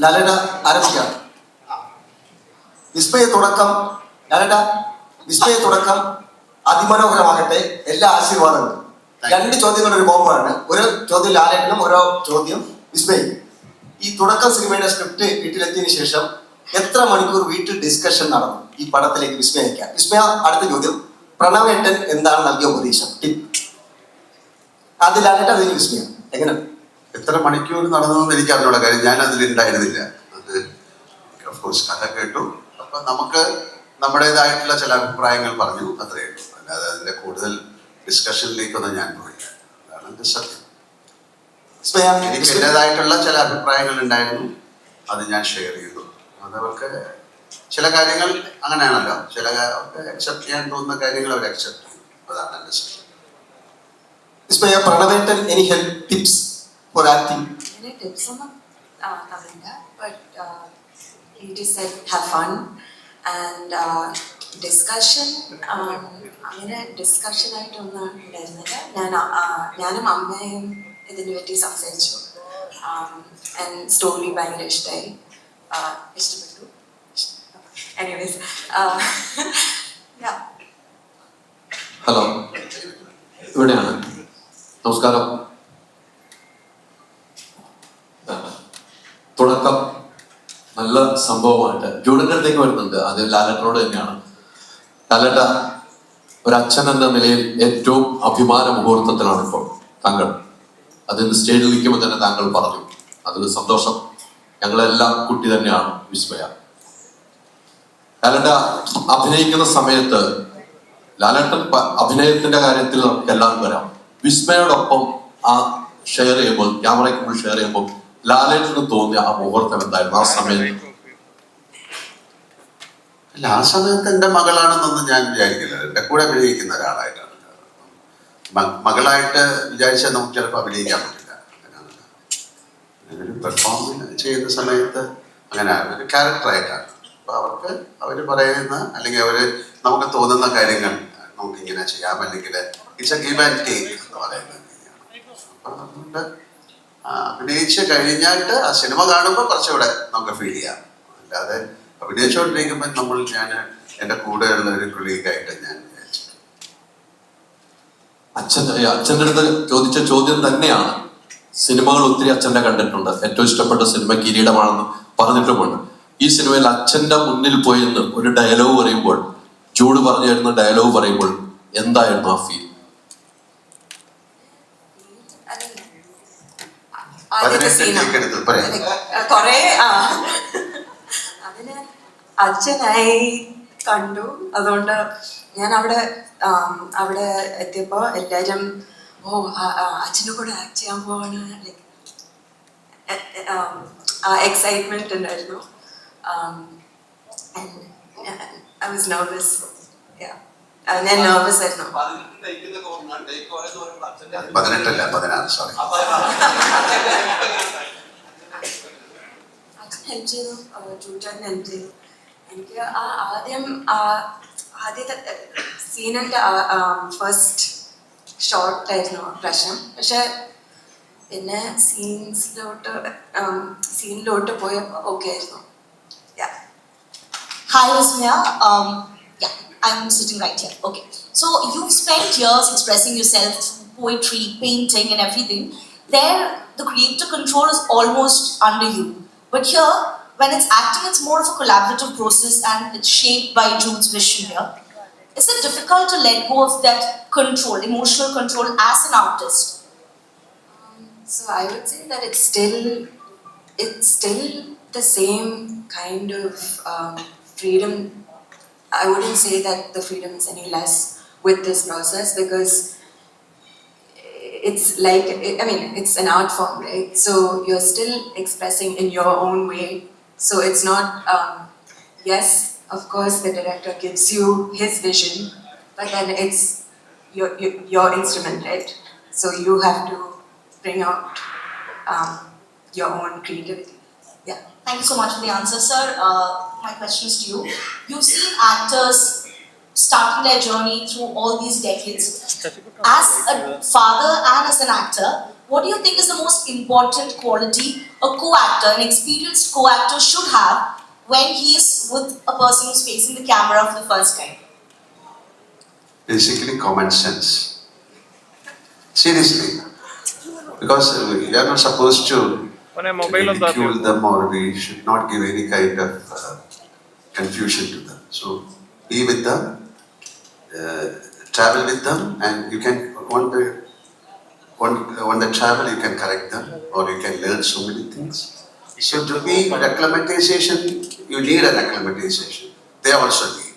ലാലേട്ട ആരംഭിക്കാം. വിസ്മയ തുടക്കം ലാലേട്ട, വിസ്മയ തുടക്കം അതിമനോഹരമാകട്ടെ. എല്ലാ ആശീർവാദങ്ങളും. 2 ചോദ്യങ്ങളുടെ ഒരു കോമ്പാണ്. ഒരു ചോദ്യം ലാലേട്ടനും ഓരോ ചോദ്യം വിസ്മയും. ഈ തുടക്കം സിനിമയുടെ സ്ക്രിപ്റ്റ് വീട്ടിലെത്തിയതിനു ശേഷം എത്ര മണിക്കൂർ വീട്ടിൽ ഡിസ്കഷൻ നടന്നു ഈ പടത്തിലേക്ക് വിസ്മയിക്കാൻ? വിസ്മയ, അടുത്ത ചോദ്യം. പ്രണവേട്ടൻ എന്താണ് നൽകിയ ഉപദേശം? അത് ലാലേട്ട, അതിന് വിസ്മയ. എങ്ങനെ എത്ര മണിക്കൂർ നടന്നതെന്ന് എനിക്ക് അറിഞ്ഞുള്ള കാര്യം, ഞാൻ അതിലുണ്ടായിരുന്നില്ല. അത് ഓഫ്കോഴ്സ് കഥ കേട്ടു. അപ്പൊ നമുക്ക് നമ്മുടേതായിട്ടുള്ള ചില അഭിപ്രായങ്ങൾ പറഞ്ഞു, അത്രയേ ഉള്ളൂ. അല്ലാതെ അതിന്റെ കൂടുതൽ ഡിസ്കഷനിലേക്കൊന്നും ഞാൻ പോയില്ല. അതാണ് എന്റെ സത്യം. എനിക്ക് എന്റേതായിട്ടുള്ള ചില അഭിപ്രായങ്ങൾ ഉണ്ടായിരുന്നു, അത് ഞാൻ ഷെയർ ചെയ്തു. അതവർക്ക് ചില കാര്യങ്ങൾ അങ്ങനെയാണല്ലോ, ചില അക്സെപ്റ്റ് ചെയ്യാൻ തോന്നുന്ന കാര്യങ്ങൾ അവർ അക്സെപ്റ്റ് ചെയ്തു. അതാണ് എന്റെ സത്യം. പ്രണവേട്ടൻ any help tips for acting? Tips ഒന്നും തന്നില്ല, but he just said have fun and discussion അങ്ങനെ ഡിസ്കഷൻ ആയിട്ടൊന്നും ഉണ്ടായിരുന്നില്ല. ഞാനും അമ്മയും ഇതിനെ പറ്റി സംസാരിച്ചു. സ്റ്റോറി ഭയങ്കര ഇഷ്ടപ്പെട്ടു. എനിവേസ് ഹലോ, ഇവിടെയാണ്. നമസ്കാരം. തുടക്കം നല്ല സംഭവമായിട്ട് ജൂഡിന്റെ അടുത്തേക്ക് വരുന്നുണ്ട്. അത് ലാലേട്ടനോട് തന്നെയാണ്. ലാലേട്ട, ഒരച്ഛൻ എന്ന നിലയിൽ ഏറ്റവും അഭിമാന മുഹൂർത്തത്തിലാണ് ഇപ്പോൾ താങ്കൾ. അതിന് സ്റ്റേജിൽ നിൽക്കുമ്പോൾ തന്നെ താങ്കൾ പറഞ്ഞു, അതൊരു സന്തോഷം. ഞങ്ങളെല്ലാം കുട്ടി തന്നെയാണ് വിസ്മയ. ലാലേട്ട അഭിനയിക്കുന്ന സമയത്ത്, ലാലേട്ടൻ അഭിനയത്തിന്റെ കാര്യത്തിൽ നമുക്ക് എല്ലാവർക്കും വരാം. വിസ്മയോടൊപ്പം ആ ഷെയർ ചെയ്യുമ്പോൾ, ക്യാമറയ്ക്ക് മുന്നിൽ ഷെയർ ചെയ്യുമ്പോൾ ലാലേട്ടന് തോന്നിയ ആ മുഹൂർത്തം എന്തായിരുന്നു ആ സമയത്ത്? അല്ല, ആ സമയത്ത് എൻ്റെ മകളാണെന്നൊന്നും ഞാൻ വിചാരിക്കില്ല. എൻ്റെ കൂടെ അഭിനയിക്കുന്ന ഒരാളായിട്ടാണ്. മകളായിട്ട് വിചാരിച്ചാൽ നമുക്ക് ചിലപ്പോൾ അഭിനയിക്കാൻ പറ്റില്ല. അങ്ങനെയൊരു പെർഫോമൻസ് ചെയ്യുന്ന സമയത്ത് അങ്ങനെ ഒരു ക്യാരക്ടറായിട്ടാണ്. അപ്പോൾ അവർക്ക് അവർ പറയുന്ന, അല്ലെങ്കിൽ അവർ നമുക്ക് തോന്നുന്ന കാര്യങ്ങൾ നമുക്കിങ്ങനെ ചെയ്യാം, അല്ലെങ്കിൽ it's A give and take എന്ന് പറയുന്നത്. അപ്പം അതുകൊണ്ട് അഭിനയിച്ച് കഴിഞ്ഞായിട്ട് ആ സിനിമ കാണുമ്പോൾ കുറച്ചുകൂടെ നമുക്ക് ഫീൽ ചെയ്യാം. അല്ലാതെ അഭിനയിച്ചുകൊണ്ടിരിക്കുമ്പോൾ ഞാൻ എൻ്റെ കൂടെയുള്ള ഒരു കൊളീഗായിട്ട് ഞാൻ വിചാരിച്ചു. അച്ഛൻ്റെ അടുത്ത് ചോദിച്ച ചോദ്യം തന്നെയാണ്. സിനിമകൾ ഒത്തിരി അച്ഛൻ്റെ കണ്ടിട്ടുണ്ട്. ഏറ്റവും ഇഷ്ടപ്പെട്ട സിനിമ കിരീടമാണെന്ന് പറഞ്ഞിട്ടുമുണ്ട്. ഈ സിനിമയിൽ അച്ഛൻ്റെ മുന്നിൽ പോയെന്ന് ഒരു ഡയലോഗ് പറയുമ്പോൾ, ജൂഡ് പറഞ്ഞു തരുന്ന ഡയലോഗ് പറയുമ്പോൾ എന്തായിരുന്നു ആ ഫീൽ? കൊറേ അതിന് അച്ഛനായി കണ്ടു. അതുകൊണ്ട് ഞാൻ അവിടെ എത്തിയപ്പോ എല്ലാരും അച്ഛൻ്റെ കൂടെ ആക്ട് ചെയ്യാൻ പോവാണ്, ലൈക്ക് എക്സൈറ്റ്മെന്റ് ഉണ്ടായിരുന്നു. I was nervous. Yeah. ഞാൻ നെർവസ് ആയിരുന്നു. 18 അല്ല 16, സോറി. ഹെൽപ്പ് ചെയ്തു, ട്യൂറ്ററിന് ഹെൽപ്പ് ചെയ്തു. എനിക്ക് ആദ്യത്തെ സീനിൻ്റെ ഫസ്റ്റ് ഷോട്ടായിരുന്നു പ്രശ്നം. പക്ഷെ പിന്നെ സീനിലോട്ട് പോയപ്പോൾ ഓക്കെ ആയിരുന്നു. Hi, Vismaya. I'm sitting right here. Okay. So you've spent years expressing yourself through poetry, painting, and everything. There, the creative control is almost under you. But here, when it's acting, it's more of a collaborative process and it's shaped by Jude's vision here. Is it difficult to let go of that control, emotional control, as an artist? So I would say that it's still the same kind of freedom. I wouldn't say that the freedom is any less with this process, because it's like, I mean, it's an art form, right? So you're still expressing in your own way. So it's not, yes, of course the director gives you his vision, but then it's your instrument, right? So you have to bring out your own creativity. Yeah. Thank you so much for the answer, sir. My question is to you. You've seen actors starting their journey through all these decades. As a father and as an actor, what do you think is the most important quality a co-actor, an experienced co-actor should have when he is with a person who's facing the camera for the first time? Basically common sense. Seriously. Because we are not supposed to ridicule them, or we should not give any kind of confusion to them. So be with them, travel with them, and you can, on the travel you can correct them, or you can learn so many things. So to be acclimatization, you need an acclimatization. They also need.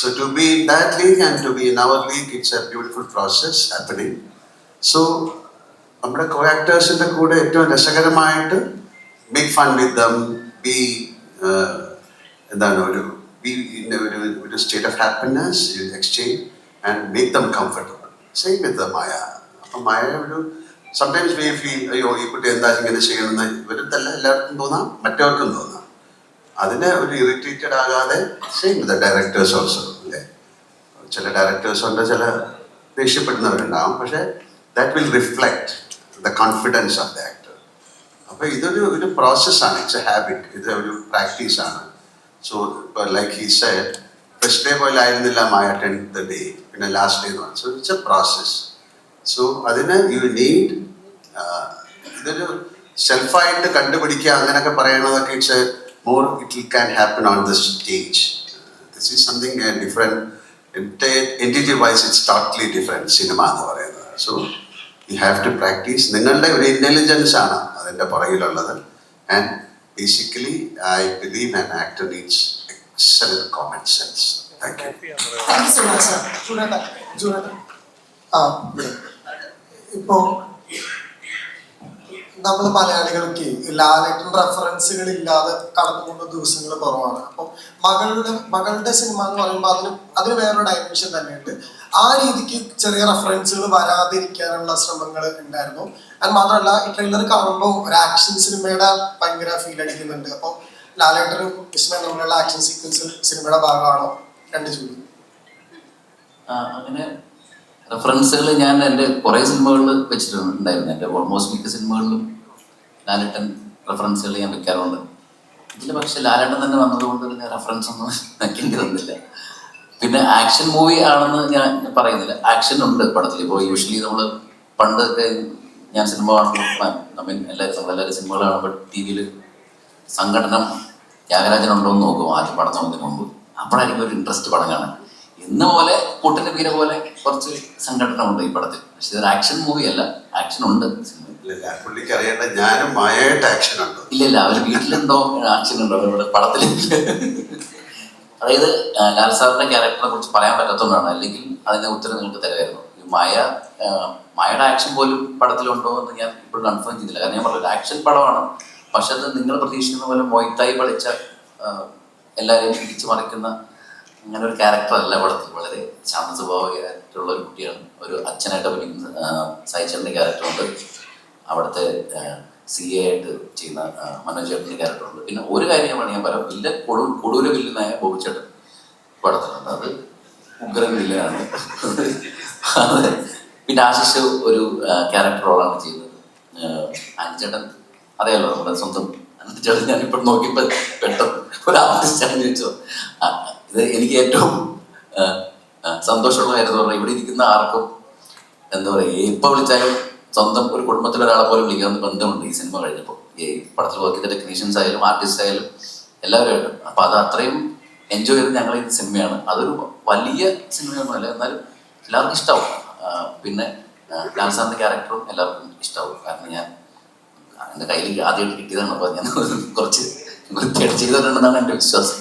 So to be in that league and to be in our league, it's a beautiful process happening. So നമ്മുടെ co-actors-ന്റെ കൂടെ ഏറ്റവും രസകരമായിട്ട് make fun with them, be എന്താണ് ഒരു state of happiness exchange and make them comfortable. Same with Maya. അപ്പം മായ ഒരു sometimes we feel അയ്യോ ഈ കുട്ടി എന്താ ഇങ്ങനെ ചെയ്യണമെന്ന് ഇവരത്തല്ല എല്ലാവർക്കും തോന്നാം, മറ്റവർക്കും തോന്നാം. അതിനെ ഒരു ഇറിറ്റേറ്റഡ് ആകാതെ സെയിം വിത്ത് ഡയറക്ടേഴ്സ് ഓൾസോ അല്ലേ. ചില ഡയറക്ടേഴ്സ് ഉണ്ട്, ചില ദേഷ്യപ്പെടുന്നവരുണ്ടാവും, പക്ഷേ that will reflect the confidence of the actor. അപ്പോൾ ഇതൊരു പ്രോസസ്സാണ്, ഇറ്റ്സ് എ ഹാബിറ്റ്, ഇത് ഒരു പ്രാക്ടീസാണ്. So like he said, first day പോലെ ആയിരുന്നില്ല മായ 10th ഡേ, പിന്നെ ലാസ്റ്റ് ഡേ എന്ന് പറഞ്ഞു. So it's a process. So അതിന് യു നീഡ് ഇതൊരു സെൽഫായിട്ട് കണ്ടുപിടിക്കുക അങ്ങനെയൊക്കെ പറയണതൊക്കെ it's a more it can happen on the stage. This is something different entity wise, it's totally different cinema എന്ന് പറയുന്നത്. So you have to practice. നിങ്ങളുടെ ഒരു ഇൻ്റലിജൻസ് ആണ് അതിൻ്റെ പുറകിലുള്ളത്. And basically I believe an actor needs excellent common sense. Thank you. Thank you so much, sir. ഇപ്പോ നമ്മൾ മലയാളികൾക്ക് ലാലേട്ടൻ റെഫറൻസുകൾ ഇല്ലാതെ കടന്നുകൊണ്ട ദിവസങ്ങൾ കുറവാണ്. അപ്പോൾ മകളുടെ സിനിമ എന്ന് പറയുമ്പോൾ അതിന് വേറൊരു ഡയമെൻഷൻ തന്നെയുണ്ട്. ആ രീതിക്ക് ചെറിയ റെഫറൻസുകൾ വരാതിരിക്കാനുള്ള ശ്രമങ്ങൾ ഉണ്ടായിരുന്നു. അത് മാത്രമല്ല, ഈ ട്രെയിലർ കാണുമ്പോൾ ഒരു ആക്ഷൻ സിനിമയുടെ ഭയങ്കര ഫീൽ അടിക്കുന്നുണ്ട്. അപ്പോൾ ലാലേട്ടനും വിസ്മയും തമ്മിലുള്ള ആക്ഷൻ സീക്വൻസ് സിനിമയുടെ ഭാഗമാണോ? രണ്ട് ചോദ്യം. അങ്ങനെ റെഫറൻസുകൾ ഞാൻ എൻ്റെ കുറേ സിനിമകളിൽ വെച്ചിട്ടുണ്ടായിരുന്നു. എൻ്റെ ഓൾമോസ്റ്റ് മിക്ക സിനിമകളിലും ലാലേട്ടൻ റെഫറൻസുകൾ ഞാൻ വെക്കാറുണ്ട്. ഇതിൽ പക്ഷെ ലാലേട്ടൻ തന്നെ വന്നതുകൊണ്ട് പിന്നെ റെഫറൻസ് ഒന്നും വെക്കേണ്ടി വന്നില്ല. പിന്നെ ആക്ഷൻ മൂവി ആണെന്ന് ഞാൻ പറയുന്നില്ല, ആക്ഷൻ ഉണ്ട് പടത്തിൽ. ഇപ്പോൾ യൂഷ്വലി നമ്മൾ പണ്ടൊക്കെ ഞാൻ സിനിമ കാണുമ്പോൾ നമ്മളെല്ലാവരും സിനിമകൾ കാണുമ്പോൾ ടി വിയിൽ സംഘടനം ത്യാഗരാജനുണ്ടോ എന്ന് നോക്കും ആദ്യം പടം നോക്കുന്നതിന് മുമ്പ്. അപ്പോഴായിരിക്കും ഒരു ഇൻട്രസ്റ്റ് പടം കാണാൻ. ഇന്ന പോലെ കൂട്ടിന്റെ പീര പോലെ കുറച്ച് സംഘടന ഉണ്ട് ഈ പടത്തിൽ. പക്ഷെ ഇതൊരു ആക്ഷൻ മൂവി അല്ല, ആക്ഷൻ ഉണ്ട് സിനിമ. പുള്ളിക്ക് അറിയേണ്ട ഞാനും മായയായിട്ട് ആക്ഷൻ ഉണ്ടോ? ഇല്ല, അവർ വീട്ടിലെന്തോ ആക്ഷൻ ഉണ്ടോ ഇവിടെ പടത്തിൽ. അതായത് ലാൽ സാറിന്റെ ക്യാരക്ടറിനെ കുറിച്ച് പറയാൻ പറ്റാത്തതുകൊണ്ടാണ്, അല്ലെങ്കിൽ അതിന്റെ ഉത്തരം നിങ്ങൾക്ക് തരുമായിരുന്നു. മായയുടെ ആക്ഷൻ പോലും പടത്തിലുണ്ടോ എന്ന് ഞാൻ ഇപ്പോഴും കൺഫേം ചെയ്തില്ല. കാരണം ഞാൻ പറഞ്ഞത് ആക്ഷൻ പടമാണ്, പക്ഷെ അത് നിങ്ങൾ പ്രതീക്ഷിക്കുന്ന പോലെ മൊയ്ത്തായി പഠിച്ച എല്ലാവരെയും പിടിച്ചു മറിക്കുന്ന അങ്ങനെ ഒരു ക്യാരക്ടർ അല്ല പടത്തിൽ. വളരെ ശാന്ത സ്വഭാവികമായിട്ടുള്ള ഒരു കുട്ടിയാണ്. ഒരു അച്ഛനായിട്ട് അഭിനയിക്കുന്ന സായിച്ചേട്ടൻ്റെ ക്യാരക്ടറുണ്ട്, അവിടുത്തെ CA ആയിട്ട് ചെയ്യുന്ന മനോജ് ചേട്ടൻ്റെ ക്യാരക്ടറുണ്ട്. പിന്നെ ഒരു കാര്യമാണ് ഞാൻ പറയാം, വില്ലൻ കൊടൂര വില്ലനായ ബോബിച്ചേട്ടൻ പടത്തിലുണ്ട്. അത് ഉഗ്രൻ വില്ലനാണ്. അത് പിന്നെ ആശിഷ് ഒരു ക്യാരക്ടർ റോളാണ് ചെയ്യുന്നത്. അഞ്ചേട്ടൻ അറിയാലോ, നമ്മുടെ സ്വന്തം അഞ്ചേട്ടൻ. ഞാനിപ്പോൾ നോക്കിയപ്പോൾ പെട്ടെന്ന് ഒരു ആർട്ടിസ്റ്റാണ് ചോദിച്ചോ. ഇത് എനിക്ക് ഏറ്റവും സന്തോഷമുള്ള കാര്യം എന്ന് പറഞ്ഞാൽ ഇവിടെ ഇരിക്കുന്ന ആർക്കും എന്താ പറയുക, എപ്പോൾ വിളിച്ചാലും സ്വന്തം ഒരു കുടുംബത്തിലൊരാളെ പോലെ വിളിക്കാവുന്ന ബന്ധമുണ്ട് ഈ സിനിമ കഴിഞ്ഞപ്പോൾ. ഈ പടത്തിൽ വർക്ക് ചെയ്ത ടെക്നീഷ്യൻസ് ആയാലും ആർട്ടിസ്റ്റ് ആയാലും എല്ലാവരുമായിട്ടും. അപ്പം അത് അത്രയും എൻജോയ് ചെയ്ത് ഞങ്ങൾ ഈ സിനിമയാണ്. അതൊരു വലിയ സിനിമയൊന്നുമല്ല, എന്നാലും എല്ലാവർക്കും ഇഷ്ടമാവും. പിന്നെ ലാൽ സാറിൻ്റെ ക്യാരക്ടറും എല്ലാവർക്കും ഇഷ്ടമാവും. കാരണം ഞാൻ എൻ്റെ കയ്യിൽ ആദ്യമായിട്ട് കിട്ടിയതാണ്. അപ്പോൾ ഞാൻ കുറച്ച് വൃത്തിയായിട്ട് ചെയ്തിട്ടുണ്ടെന്നാണ് എൻ്റെ വിശ്വാസം.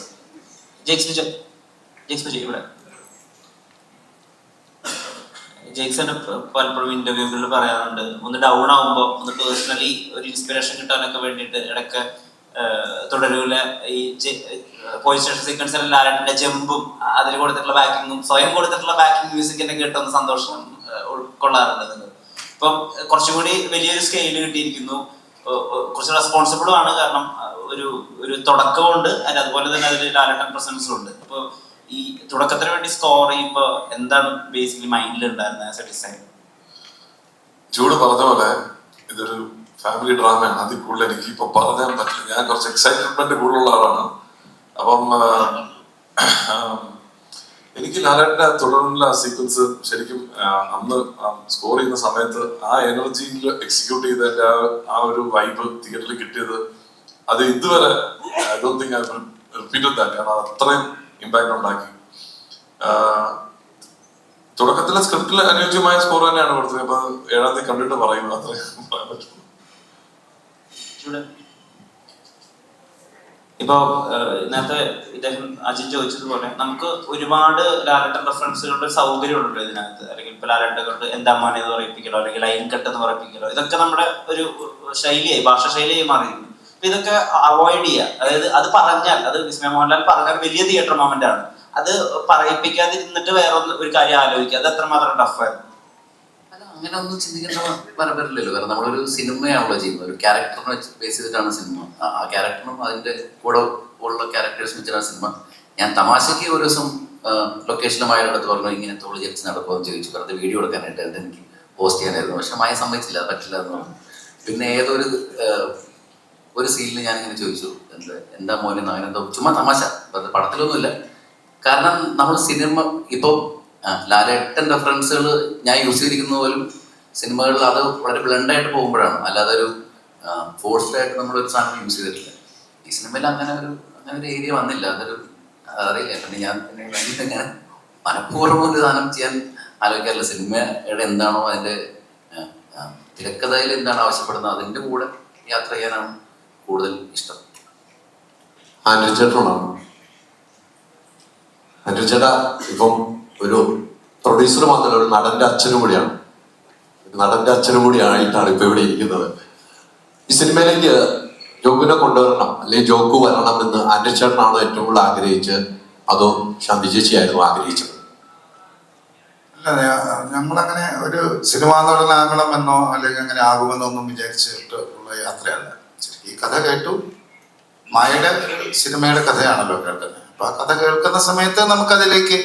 ജെയ്ക്സന്റെ പലപ്പോഴും ഇന്റർവ്യൂകളിൽ പറയാറുണ്ട്, ഒന്ന് ഡൗൺ ആവുമ്പോൾ ഒന്ന് പേഴ്സണലി ഒരു ഇൻസ്പിറേഷൻ കിട്ടാനൊക്കെ വേണ്ടിയിട്ട് ഇടയ്ക്ക് തുടരൂല ഈ പോലീസ് സ്റ്റേഷൻ സീക്വൻസിലെ ലാലേട്ടന്റെ ജമ്പും അതിൽ കൊടുത്തിട്ടുള്ള ബാക്കിങ്ങും സ്വയം കൊടുത്തിട്ടുള്ള ബാക്കിംഗ് മ്യൂസിക്കിന്റെ കിട്ടുന്ന സന്തോഷം ഉൾക്കൊള്ളാറുണ്ട് നിങ്ങൾ. ഇപ്പം കുറച്ചും കൂടി വലിയൊരു സ്കെയിൽ കിട്ടിയിരിക്കുന്നു, കുറച്ച് റെസ്പോൺസിബിളും ആണ്. കാരണം ഒരു തുടക്കമുണ്ട്, അതുപോലെ തന്നെ അതിൽ ലാലേട്ടൻ പ്രസൻസും ഉണ്ട്. അപ്പോൾ ഈ തുടക്കത്തിന് വേണ്ടി സ്കോർ ചെയ്യുമ്പോൾ എന്താണ് ബേസിക്കലി മൈൻഡിൽ ഉണ്ടായിരുന്നത് ആസ് എ ഡിസൈൻ? ജൂഡ് പറഞ്ഞ പോലെ ഇതൊരു ഫാമിലി ഡ്രാമയാണ്. അതിൽ കൂടുതൽ എനിക്ക് ഇപ്പൊ പറയാൻ പറ്റില്ല. ഞാൻ കുറച്ച് എക്സൈറ്റ്മെന്റ് കൂടുതലുള്ള ആളാണ്. അപ്പം എനിക്ക് ലാലേട്ടന്റെ തുടർന്നുള്ള സീക്വൻസ് ശരിക്കും അന്ന് സ്കോർ ചെയ്യുന്ന സമയത്ത് ആ എനർജിയിൽ എക്സിക്യൂട്ട് ചെയ്തതിന്റെ ആ ഒരു വൈബ് തിയേറ്ററിൽ കിട്ടിയത് അത് ഇതുവരെ I don't think I repeat that. കാരണം അത് അത്രയും ഇമ്പാക്ട് ഉണ്ടാക്കി. തുടക്കത്തിലെ സ്ക്രിപ്റ്റിൽ അനുയോജ്യമായ സ്കോർ തന്നെയാണ് കൊടുത്തത്. അപ്പൊ 7-ാം തീയതി കണ്ടിട്ട് പറയും, അത്രേ പറയാൻ പറ്റുള്ളൂ. ഇപ്പൊ നേരത്തെ ഇദ്ദേഹം അജിൻ ചോദിച്ചതുപോലെ നമുക്ക് ഒരുപാട് ലാലേട്ടൻ റെഫറൻസുകളുടെ സൗകര്യം ഉണ്ടല്ലോ ഇതിനകത്ത്. അല്ലെങ്കിൽ ഇപ്പൊ ലാലേട്ടൻ കൊണ്ട് എന്താ മോനെ എന്ന് പറയിപ്പിക്കലോ അല്ലെങ്കിൽ ലൈൻ കട്ട് എന്ന് പറയിപ്പിക്കലോ, ഇതൊക്കെ നമ്മുടെ ഒരു ശൈലിയായി, ഭാഷാ ശൈലിയായി മാറിയിരുന്നു. അപ്പൊ ഇതൊക്കെ അവോയ്ഡ് ചെയ്യുക. അതായത് അത് പറഞ്ഞാൽ, അത് വിസ്മയ മോഹൻലാൽ പറഞ്ഞാൽ വലിയ തിയേറ്റർ മൊമെന്റ് ആണ്. അത് പറയിപ്പിക്കാതിരുന്നിട്ട് വേറെ ഒരു കാര്യം ആലോചിക്കുക, അത് എത്രമാത്രം ടഫായിരുന്നു. അങ്ങനെ ഒന്നും ചിന്തിക്കേണ്ട വരവില്ലല്ലോ. കാരണം നമ്മളൊരു സിനിമയാണല്ലോ ചെയ്യുന്നത്. ഒരു ക്യാരക്ടറിനെ ബേസ് ചെയ്തിട്ടാണ് സിനിമ. ആ ക്യാരക്ടറും അതിന്റെ കൂടെ ഉള്ള ക്യാരക്ടേഴ്സ് വെച്ചിട്ടാണ് സിനിമ. ഞാൻ തമാശയ്ക്ക് ഒരു ദിവസം ലൊക്കേഷനുമായ അടുത്ത് പറഞ്ഞു ഇങ്ങനെ തോളി ജനിച്ച് നടക്കുമെന്ന് ചോദിച്ചു. വെറുതെ വീഡിയോ എടുക്കാനായിട്ട് അത് എനിക്ക് പോസ്റ്റ് ചെയ്യാനായിരുന്നു. പക്ഷെ മായ സമ്മതിച്ചില്ല, പറ്റില്ല എന്ന് പറഞ്ഞു. പിന്നെ ഒരു സീനിൽ ഞാനിങ്ങനെ ചോദിച്ചു, എന്താ മോനെ അങ്ങനെന്തോ ചുമ്മാ തമാശ, പടത്തിലൊന്നുമില്ല. കാരണം നമ്മൾ സിനിമ ഇപ്പം ലാലേട്ടൻ റെഫറൻസുകൾ ഞാൻ യൂസ് ചെയ്തിരിക്കുന്ന പോലും സിനിമകളിൽ അത് വളരെ ബ്ലണ്ടായിട്ട് പോകുമ്പോഴാണ്. അല്ലാതെ ഒരു ഫോഴ്സ്ഡ് ആയിട്ട് നമ്മളൊരു സാധനം യൂസ് ചെയ്തിട്ടില്ല. ഈ സിനിമയിൽ അങ്ങനെ ഒരു ഏരിയ വന്നില്ല. അറിയില്ല. പിന്നെ ഞാൻ മനഃപൂർവ്വം ഒരു സാധനം ചെയ്യാൻ ആലോചിക്കാറില്ല. സിനിമയുടെ എന്താണോ അതിൻ്റെ തിരക്കഥയിൽ എന്താണ് ആവശ്യപ്പെടുന്നത് അതിൻ്റെ കൂടെ യാത്ര ചെയ്യാനാണ് കൂടുതൽ ഇഷ്ടം. ആൻഡ്രു ചേട്ടാ ഇപ്പം ഒരു പ്രൊഡ്യൂസർ മാത്രമല്ല, ഒരു നടന്റെ അച്ഛനും കൂടിയാണ്. നടന്റെ അച്ഛനും കൂടി ആയിട്ടാണ് ഇപ്പൊ ഇവിടെ ഇരിക്കുന്നത്. ഈ സിനിമയിലേക്ക് ജോക്കുവിനെ കൊണ്ടുവരണം അല്ലെങ്കിൽ ജോക്കു വരണം എന്ന് ആൻഡ്രു ചേട്ടനാണോ ഏറ്റവും കൂടുതൽ ആഗ്രഹിച്ച്, അതോ ശാന്തി ചേച്ചിയായിരുന്നു ആഗ്രഹിച്ചത്? അല്ല, ഞങ്ങളങ്ങനെ ഒരു സിനിമാ നടനാകണമെന്നോ അല്ലെങ്കിൽ അങ്ങനെ ആകുമെന്നോ ഒന്നും വിചാരിച്ചിട്ട് ഉള്ള യാത്രയല്ല. ഈ കഥ കേട്ടു, മായയുടെ സിനിമയുടെ കഥയാണല്ലോ കേൾക്കുന്നത്. അപ്പൊ ആ കഥ കേൾക്കുന്ന സമയത്ത് നമുക്കതിലേക്ക്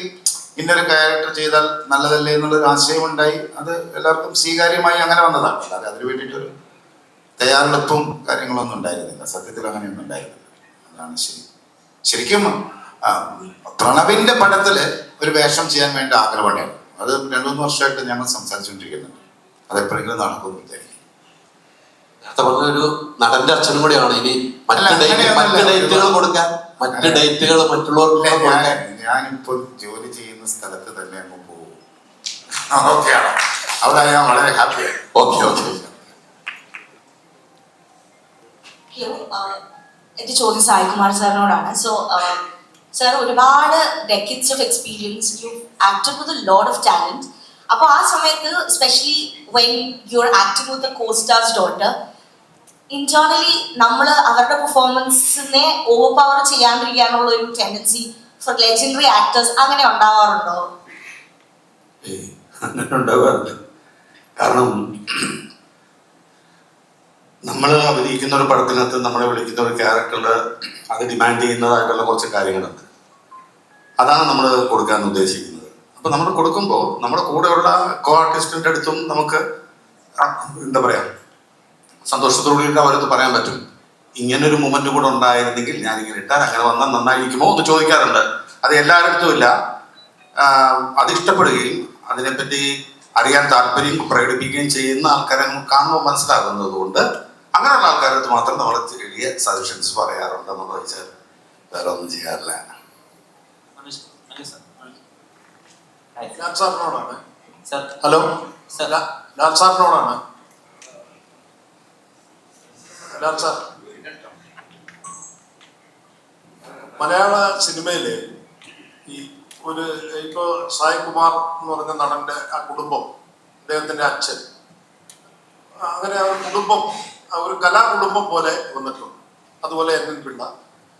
ഇന്നൊരു ക്യാരക്ടർ ചെയ്താൽ നല്ലതല്ലേ എന്നുള്ളൊരു ആശയം ഉണ്ടായി. അത് എല്ലാവർക്കും സ്വീകാര്യമായി അങ്ങനെ വന്നതാണ്. അല്ലാതെ അതിന് വേണ്ടിയിട്ടൊരു തയ്യാറെടുപ്പും കാര്യങ്ങളൊന്നും ഉണ്ടായിരുന്നില്ല. സത്യത്തിൽ അങ്ങനെയൊന്നും ഉണ്ടായിരുന്നില്ല. അതാണ് ശരിക്കും പ്രണവിന്റെ പടത്തില് ഒരു വേഷം ചെയ്യാൻ വേണ്ടി ആഗ്രഹമുണ്ടായിരുന്നു. അത് 2-3 വർഷമായിട്ട് ഞങ്ങൾ സംസാരിച്ചുകൊണ്ടിരിക്കുന്നുണ്ട്. അതെപ്പോഴെങ്കിലും നടക്കുമെന്ന് വിചാരിക്കും. നേരത്തെ പറഞ്ഞൊരു നടന്റെ അച്ഛനും കൂടിയാണ്. ഇനി മറ്റ് ഡേറ്റുകൾ കൊടുക്കാൻ, മറ്റ് ഡേറ്റുകൾ മറ്റുള്ളവർക്ക് ഞാനിപ്പോൾ ജോലി ചെയ്യുന്ന സ്ഥലത്ത് തന്നെ അങ്ങ് പോകും. ഓക്കെയാണോ? അവിടെ ഞാൻ വളരെ ഹാപ്പിയാണ്. ഓക്കെ. എന്റെ ചോദ്യം സായികുമാർ സാറിനോടാണ്. സോ സാർ, ഒരുപാട് decades of experience, you acted with a lot of talent. അപ്പോൾ ആ സമയത്ത് especially when you are acting with a co-star's daughter, internally നമ്മൾ അവരുടെ പെർഫോമൻസിനെ ഓവർ പവർ ചെയ്യാണ്ടിരിക്കാനുള്ള ഒരു ടെൻഡൻസി ഫോർ ലെജൻഡറി ആക്ടേഴ്സ് അങ്ങനെ ഉണ്ടാവാറുണ്ടോ? അങ്ങനെ ഉണ്ടാവാറില്ല. കാരണം നമ്മൾ അഭിനയിക്കുന്ന ഒരു പടത്തിനകത്ത് നമ്മളെ വിളിക്കുന്ന ഒരു ക്യാരക്ടറിൽ അത് ഡിമാൻഡ് ചെയ്യുന്നതായിട്ടുള്ള കുറച്ച് കാര്യങ്ങളുണ്ട്. അതാണ് നമ്മൾ കൊടുക്കാൻ ഉദ്ദേശിക്കുന്നത്. അപ്പൊ നമ്മൾ കൊടുക്കുമ്പോൾ നമ്മുടെ കൂടെയുള്ള കോ ആർട്ടിസ്റ്റിന്റെ അടുത്തും നമുക്ക് എന്താ പറയാ, സന്തോഷത്തോടുകൂടി അവരത് പറയാൻ പറ്റും. ഇങ്ങനൊരു മൊമെന്റ് കൂടെ ഉണ്ടായിരുന്നെങ്കിൽ ഞാനിങ്ങനെ ഇട്ടാൽ അങ്ങനെ വന്നാൽ നന്നായിരിക്കുമോ എന്ന് ചോദിക്കാറുണ്ട്. അത് എല്ലാവരുടെ അടുത്തും ഇല്ല. അത് ഇഷ്ടപ്പെടുകയും അതിനെപ്പറ്റി അറിയാൻ താല്പര്യം പ്രകടിപ്പിക്കുകയും ചെയ്യുന്ന ആൾക്കാരെ നമുക്ക് കാണുമ്പോൾ മനസ്സിലാകുന്നത് കൊണ്ട് അങ്ങനെയുള്ള ആൾക്കാരടുത്ത് മാത്രം നമ്മൾ ചെറിയ സജഷൻസ് പറയാറുണ്ടെന്ന് വെച്ചാൽ വേറെ ഒന്നും ചെയ്യാറില്ല. ഹലോ, ലാൽ സാറിനോടാണ്. ലാൽ സാർ, മലയാള സിനിമയില് ഇപ്പൊ സായികുമാർ എന്ന് പറഞ്ഞ നടന്റെ ആ കുടുംബം, അദ്ദേഹത്തിന്റെ അച്ഛൻ, അങ്ങനെ ആ കുടുംബം ഒരു കലാകുടുംബം പോലെ വന്നിട്ടുണ്ട്. അതുപോലെ എൻ പിള്ള.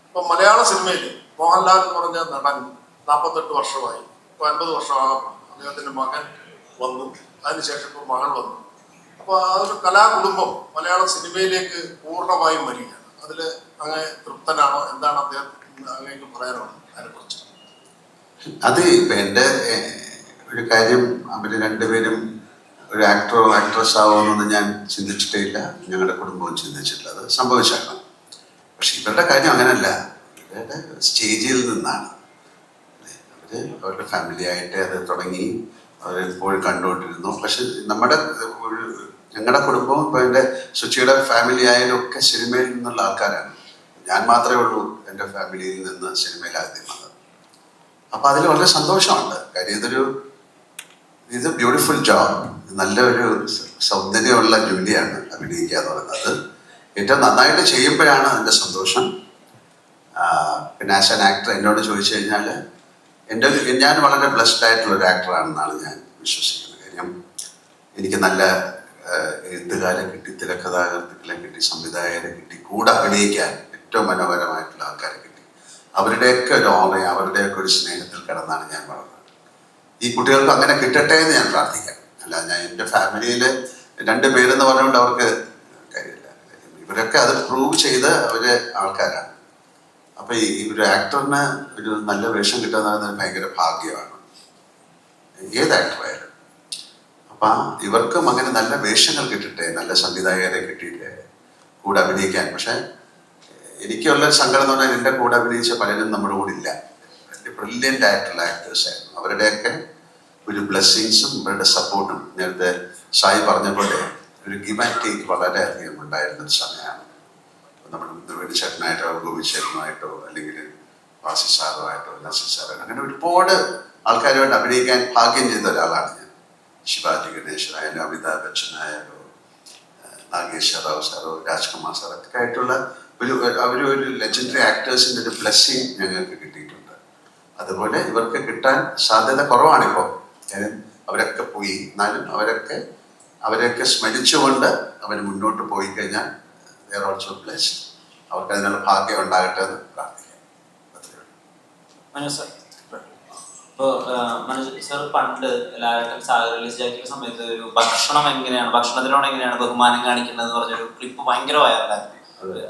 ഇപ്പൊ മലയാള സിനിമയിൽ മോഹൻലാൽ എന്ന് പറഞ്ഞ നടൻ 48 വർഷമായി, 50 വർഷമാകും. അദ്ദേഹത്തിന്റെ മകൻ വന്നു, അതിനുശേഷം ഇപ്പോൾ മകൾ വന്നു. അപ്പോൾ ആ ഒരു കലാകുടുംബം മലയാള സിനിമയിലേക്ക് പൂർണ്ണമായും വരികയാണ്. അതിൽ അങ്ങനെ തൃപ്തനാണോ? എന്താണ് അദ്ദേഹം അങ്ങനെയൊക്കെ പറയാനുള്ളത് അതിനെക്കുറിച്ച്? അത് ഇപ്പം എൻ്റെ ഒരു കാര്യം, അവർ രണ്ടുപേരും ഒരു ആക്ടറോ ആക്ട്രസ് ആവുമെന്നൊന്നും ഞാൻ ചിന്തിച്ചിട്ടേ ഇല്ല, ഞങ്ങളുടെ കുടുംബവും ചിന്തിച്ചിട്ടില്ല. അത് സംഭവിച്ചേക്കണം. പക്ഷെ ഇവരുടെ കാര്യം അങ്ങനെയല്ല. ഇവരുടെ സ്റ്റേജിൽ നിന്നാണ്. അവരുടെ ഫാമിലി ആയിട്ട് അത് തുടങ്ങി, അവരെപ്പോഴും കണ്ടുകൊണ്ടിരുന്നു. പക്ഷെ ഞങ്ങളുടെ കുടുംബവും ഇപ്പോൾ എൻ്റെ സുച്ചിയുടെ ഫാമിലി ആയാലും ഒക്കെ സിനിമയിൽ നിന്നുള്ള ആൾക്കാരാണ്. ഞാൻ മാത്രമേ ഉള്ളൂ എൻ്റെ ഫാമിലിയിൽ നിന്ന് സിനിമയിൽ ആദ്യം വന്നത്. അപ്പം അതിൽ വളരെ സന്തോഷമുണ്ട്. കാര്യം ഇത് ബ്യൂട്ടിഫുൾ ജോബ്, നല്ലൊരു സൗന്ദര്യമുള്ള ജോലിയാണ് അഭിനയിക്കുക എന്ന് പറയുന്നത്. ഏറ്റവും നന്നായിട്ട് ചെയ്യുമ്പോഴാണ് അതിൻ്റെ സന്തോഷം. പിന്നെ ആസ് ആൻ ആക്ടർ എന്നോട് ചോദിച്ചു കഴിഞ്ഞാൽ ഞാൻ വളരെ ബ്ലെസ്ഡ് ആയിട്ടുള്ള ഒരു ആക്ടറാണെന്നാണ് ഞാൻ വിശ്വസിക്കുന്നത്. കാര്യം എനിക്ക് നല്ല എഴുത്തുകാരെ കിട്ടി, തിരക്കഥാകൃത്തുക്കളെ കിട്ടി, സംവിധായകരെ കിട്ടി, കൂടെ അഭിനയിക്കാൻ ഏറ്റവും മനോഹരമായിട്ടുള്ള ആൾക്കാരെ കിട്ടി. അവരുടെയൊക്കെ ഒരു ഓർമ്മ, അവരുടെയൊക്കെ ഒരു സ്നേഹത്തിൽ കിടന്നാണ് ഞാൻ വളർന്നത്. ഈ കുട്ടികൾക്ക് അങ്ങനെ കിട്ടട്ടെ എന്ന് ഞാൻ പ്രാർത്ഥിക്കാം. അല്ല, ഞാൻ എൻ്റെ ഫാമിലിയിൽ 2 പേരെന്ന് പറഞ്ഞുകൊണ്ട് അവർക്ക് കാര്യമില്ല. ഇവരൊക്കെ അത് പ്രൂവ് ചെയ്ത് അവര് ആൾക്കാരാണ്. അപ്പൊ ഈ ഒരു ആക്ടറിന് ഒരു നല്ല വേഷം കിട്ടുക എന്ന് പറയുന്നത് ഭയങ്കര ഭാഗ്യമാണ്, ഏത് ആക്ടറായാലും. അപ്പൊ ഇവർക്കും അങ്ങനെ നല്ല വേഷങ്ങൾ കിട്ടട്ടെ, നല്ല സംവിധായകരെ കിട്ടിയിട്ടേ കൂടെ അഭിനയിക്കാൻ. പക്ഷെ എനിക്കുള്ള സങ്കടം എന്ന് പറഞ്ഞാൽ എൻ്റെ കൂടെ അഭിനയിച്ച പലരും നമ്മുടെ കൂടെ ഇല്ല. ബ്രില്യൻ്റ് ആയിട്ടുള്ള ആക്ടേഴ്സ് ആയിരുന്നു. അവരുടെയൊക്കെ ഒരു ബ്ലെസ്സിങ്സും ഇവരുടെ സപ്പോർട്ടും നേരത്തെ സായി പറഞ്ഞ പോലെ ഒരു ഗിവ് ആൻഡ് ടേക്ക് വളരെയധികം ഉണ്ടായിരുന്നൊരു സമയമാണ്. നമ്മുടെ നിർവ്വഹണ ചേട്ടനായിട്ടോ ഗോപി ചേട്ടനുമായിട്ടോ അല്ലെങ്കിൽ വാസി സാറുമായിട്ടോ നസീർ സാറോ അങ്ങനെ ഒരുപാട് ആൾക്കാരുമായിട്ട് അഭിനയിക്കാൻ ഭാഗ്യം ചെയ്ത ഒരാളാണ് ഞാൻ. ശിവാജി ഗണേശനായാലും അമിതാഭ് ബച്ചനായാലോ നാഗേശ്വര റാവു സാറോ രാജ്കുമാർ സാറൊക്കെ ആയിട്ടുള്ള ഒരു ലെജൻഡറി ആക്ടേഴ്സിൻ്റെ ഒരു ബ്ലെസ്സിങ് ഞങ്ങൾക്ക് കിട്ടിയിട്ടുണ്ട്. അതുപോലെ ഇവർക്ക് കിട്ടാൻ സാധ്യത കുറവാണിപ്പോൾ. അവരൊക്കെ പോയി, എന്നാലും അവരെയൊക്കെ സ്മരിച്ചുകൊണ്ട് അവർ മുന്നോട്ട് പോയി കഴിഞ്ഞാൽ they are also blessed. അവർക്ക് അതിനുള്ള ഭാഗ്യം ഉണ്ടാകട്ടെ എന്ന് പ്രാർത്ഥിക്കാം. മനോജ് സർ, ഇപ്പോൾ മനോജ് സർ പണ്ട് ലാലേട്ടൻ സാഗർ റിലീസ് ആക്കിയ സമയത്ത് ഒരു ഭക്ഷണത്തിനോട് എങ്ങനെയാണ് ബഹുമാനം കാണിക്കുന്നത് എന്ന് പറഞ്ഞൊരു ക്ലിപ്പ് ഭയങ്കര വൈറലായിരുന്നു.